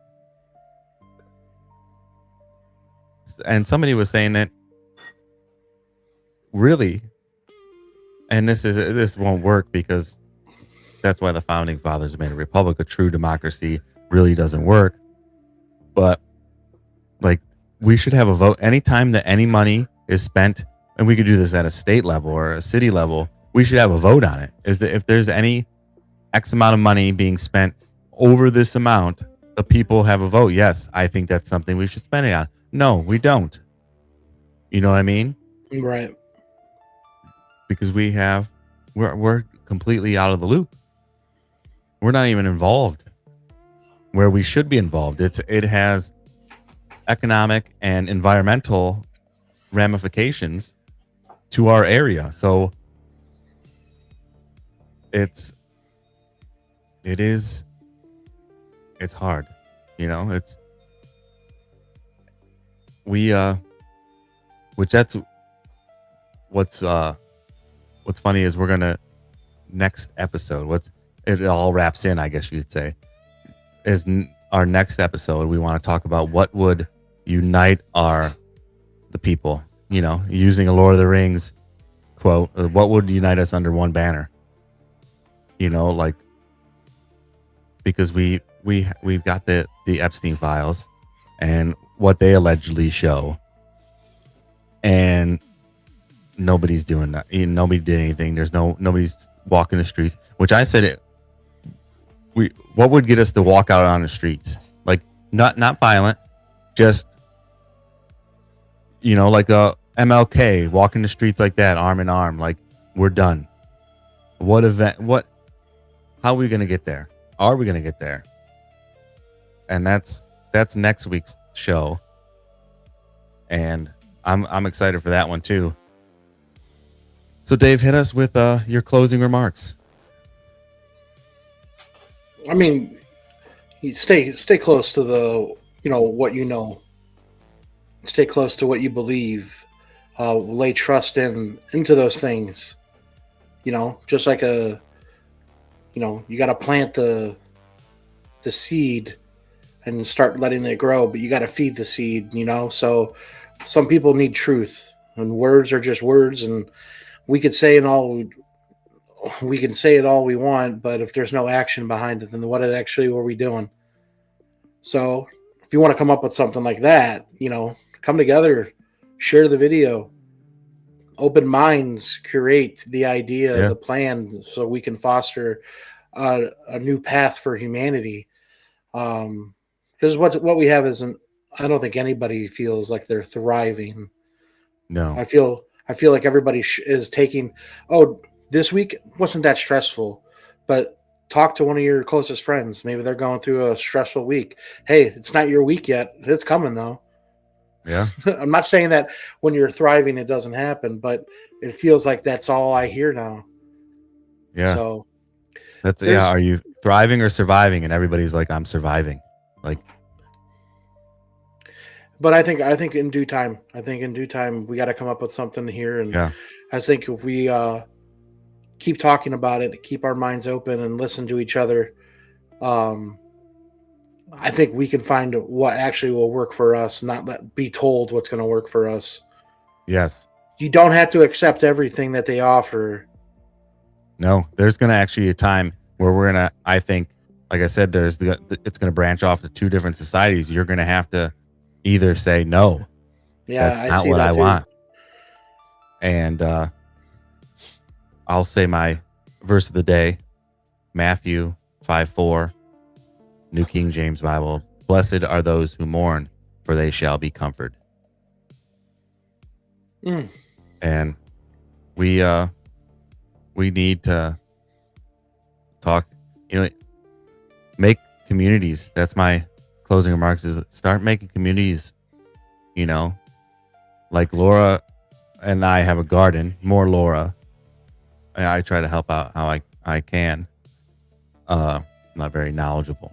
And somebody was saying that really, and this won't work because that's why the founding fathers made a republic. A true democracy really doesn't work. But like, we should have a vote anytime that any money is spent, and we could do this at a state level or a city level. We should have a vote on it. Is that if there's any X amount of money being spent over this amount, the people have a vote. Yes, I think that's something we should spend it on. No, we don't. You know what I mean? Right. Because we're completely out of the loop. We're not even involved where we should be involved. It has economic and environmental ramifications to our area. So it's hard. What's funny is we're gonna next episode. It all wraps in, I guess you'd say, is our next episode. We want to talk about what would unite the people. Using a Lord of the Rings quote, what would unite us under one banner? Like, because we've got the Epstein files and what they allegedly show, and nobody's doing that. Nobody did anything. There's nobody's walking the streets. Which I said what would get us to walk out on the streets? Like not violent, just like a MLK walking the streets like that, arm in arm. Like, we're done. What event? How are we gonna get there? Are we gonna get there? And that's next week's show, and I'm excited for that one too. So Dave, hit us with your closing remarks. I mean, you stay close to the what you know. Stay close to what you believe. Lay trust into those things. Just like you got to plant the seed and start letting it grow, but you got to feed the seed. So some people need truth, and words are just words, and we can say it all we want, but if there's no action behind it, then what actually were we doing? So if you want to come up with something like that, come together, share the video, open minds create the idea, Yeah. the plan, so we can foster a new path for humanity. Because what we have isn't. I don't think anybody feels like they're thriving. No. I feel like everybody is taking. Oh, this week wasn't that stressful, but talk to one of your closest friends. Maybe they're going through a stressful week. Hey, it's not your week yet. It's coming though. Yeah. I'm not saying that when you're thriving it doesn't happen, but it feels like that's all I hear now. Yeah. So That's there's- Are you thriving or surviving? And everybody's like, I'm surviving. Like, but I think in due time, we got to come up with something here, and yeah. I think if we keep talking about it, keep our minds open, and listen to each other, I think we can find what actually will work for us, not be told what's going to work for us. Yes. You don't have to accept everything that they offer. No, there's going to actually a time where we're going to, I think, like I said, it's going to branch off to two different societies. You're going to have to either say, no, Yeah, that's I not see what that I too. want. And I'll say my verse of the day, Matthew 5:4, New King James Bible. Blessed are those who mourn, for they shall be comforted. Mm. And we need to talk, make communities. That's my closing remarks, is start making communities, like Laura and I have a garden, more Laura. And I try to help out how I can. I'm not very knowledgeable,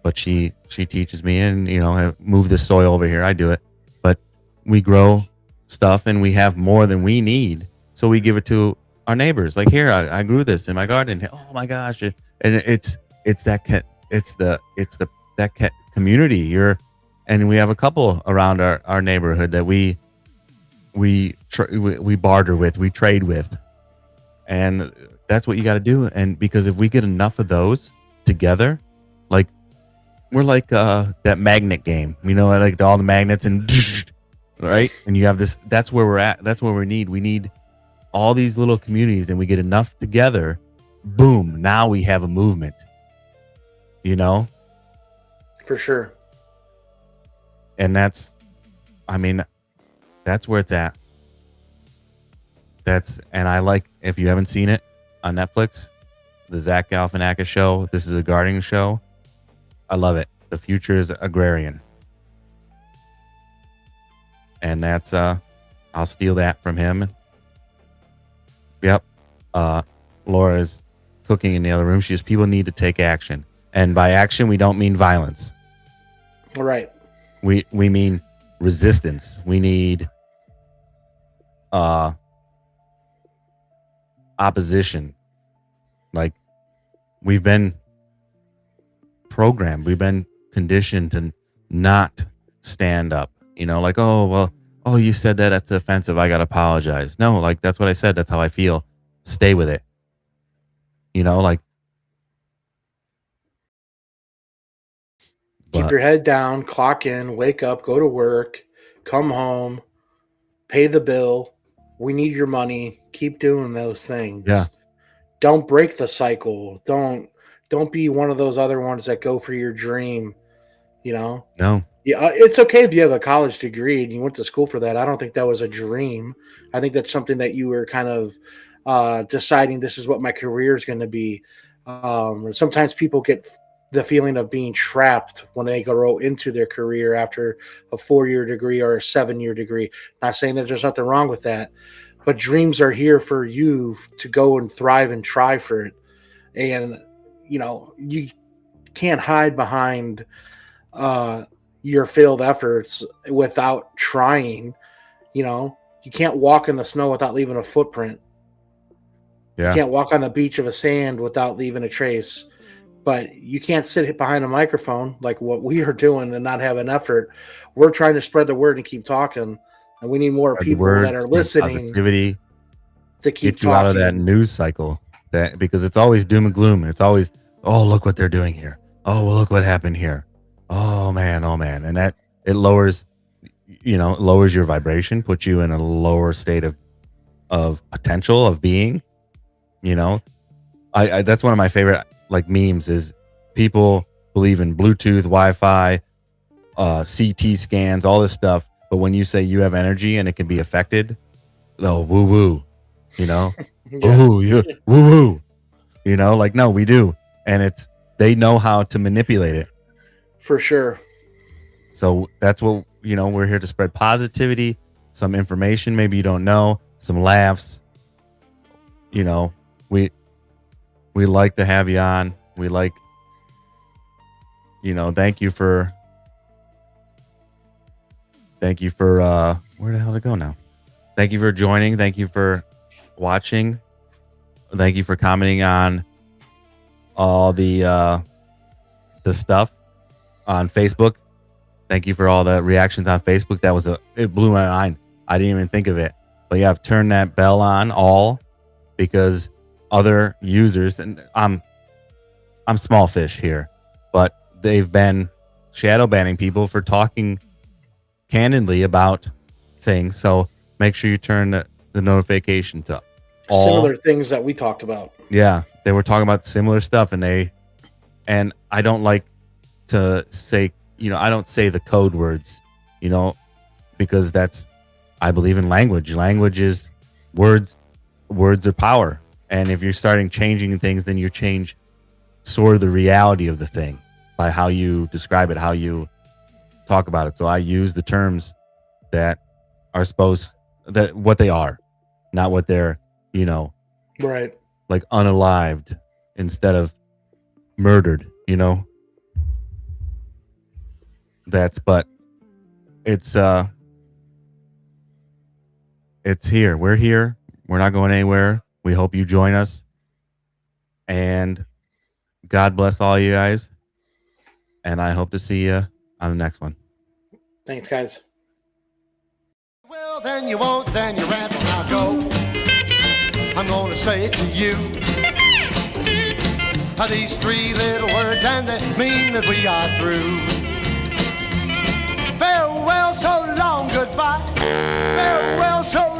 but she teaches me, and move the soil over here. I do it, but we grow stuff and we have more than we need, so we give it to our neighbors. Like, here, I grew this in my garden. Oh my gosh! And it's that community. And we have a couple around our neighborhood that we barter with, we trade with, and that's what you got to do. And because if we get enough of those together, like we're like that magnet game, like all the magnets and right, and you have this. That's where we're at. That's where we need all these little communities, and we get enough together. Boom! Now we have a movement. For sure. And that's where it's at. And I like, if you haven't seen it on Netflix, the Zach Galifianakis show. This is a gardening show. I love it. The future is agrarian. And that's, I'll steal that from him. Yep. Laura's cooking in the other room. People need to take action. And by action, we don't mean violence. All right. We mean resistance. We need opposition. Like, we've been programmed, we've been conditioned to not stand up. Like, oh, you said that's offensive, I gotta apologize. No, like, that's what I said, that's how I feel. Stay with it. Like, keep your head down, clock in, wake up, go to work, come home, pay the bill. We need your money. Keep doing those things. Yeah. Don't break the cycle. Don't be one of those other ones that go for your dream. No. Yeah, it's okay if you have a college degree and you went to school for that. I don't think that was a dream. I think that's something that you were kind of deciding, this is what my career is going to be. Sometimes people get the feeling of being trapped when they go into their career after a 4-year degree or a 7-year degree. Not saying that there's nothing wrong with that, but dreams are here for you to go and thrive and try for it. And, you can't hide behind your failed efforts without trying. You can't walk in the snow without leaving a footprint. Yeah. You can't walk on the beach of a sand without leaving a trace. But you can't sit behind a microphone like what we are doing and not have an effort. We're trying to spread the word and keep talking. And we need more people that are listening positivity, to keep get you talking. out of that news cycle, because it's always doom and gloom. It's always, oh, look what they're doing here. Oh, well, look what happened here. Oh man. And that it lowers your vibration, puts you in a lower state of potential of being, you know. I that's one of my favorite like memes is people believe in Bluetooth, Wi-Fi, CT scans, all this stuff, but when you say you have energy and it can be affected, oh, woo woo, you know. Ooh, you woo woo, you know, like, no, we do, and they know how to manipulate it for sure. So that's what, you know, we're here to spread positivity, some information maybe you don't know, some laughs. You know, we like to have you on. We like, you know, thank you for where the hell to go now? Thank you for joining. Thank you for watching. Thank you for commenting on all the stuff on Facebook. Thank you for all the reactions on Facebook. It blew my mind. I didn't even think of it. But yeah, turn that bell on all, because other users, and I'm small fish here, but they've been shadow banning people for talking candidly about things. So make sure you turn the notification to all. Similar things that we talked about. Yeah, they were talking about similar stuff, and I don't like to say, you know, I don't say the code words, you know, because I believe in language. Language is words. Words are power. And if you're starting changing things, then you change sort of the reality of the thing by how you describe it, how you talk about it. So I use the terms that are what they are, not what they're, you know, right, like unalived instead of murdered, you know. But it's here. We're here. We're not going anywhere. We hope you join us. And God bless all you guys. And I hope to see you on the next one. Thanks, guys. Well, then you won't, then you rattle. Now go. I'm going to say it to you. These three little words, and they mean that we are through. Farewell, so long, goodbye. Farewell, so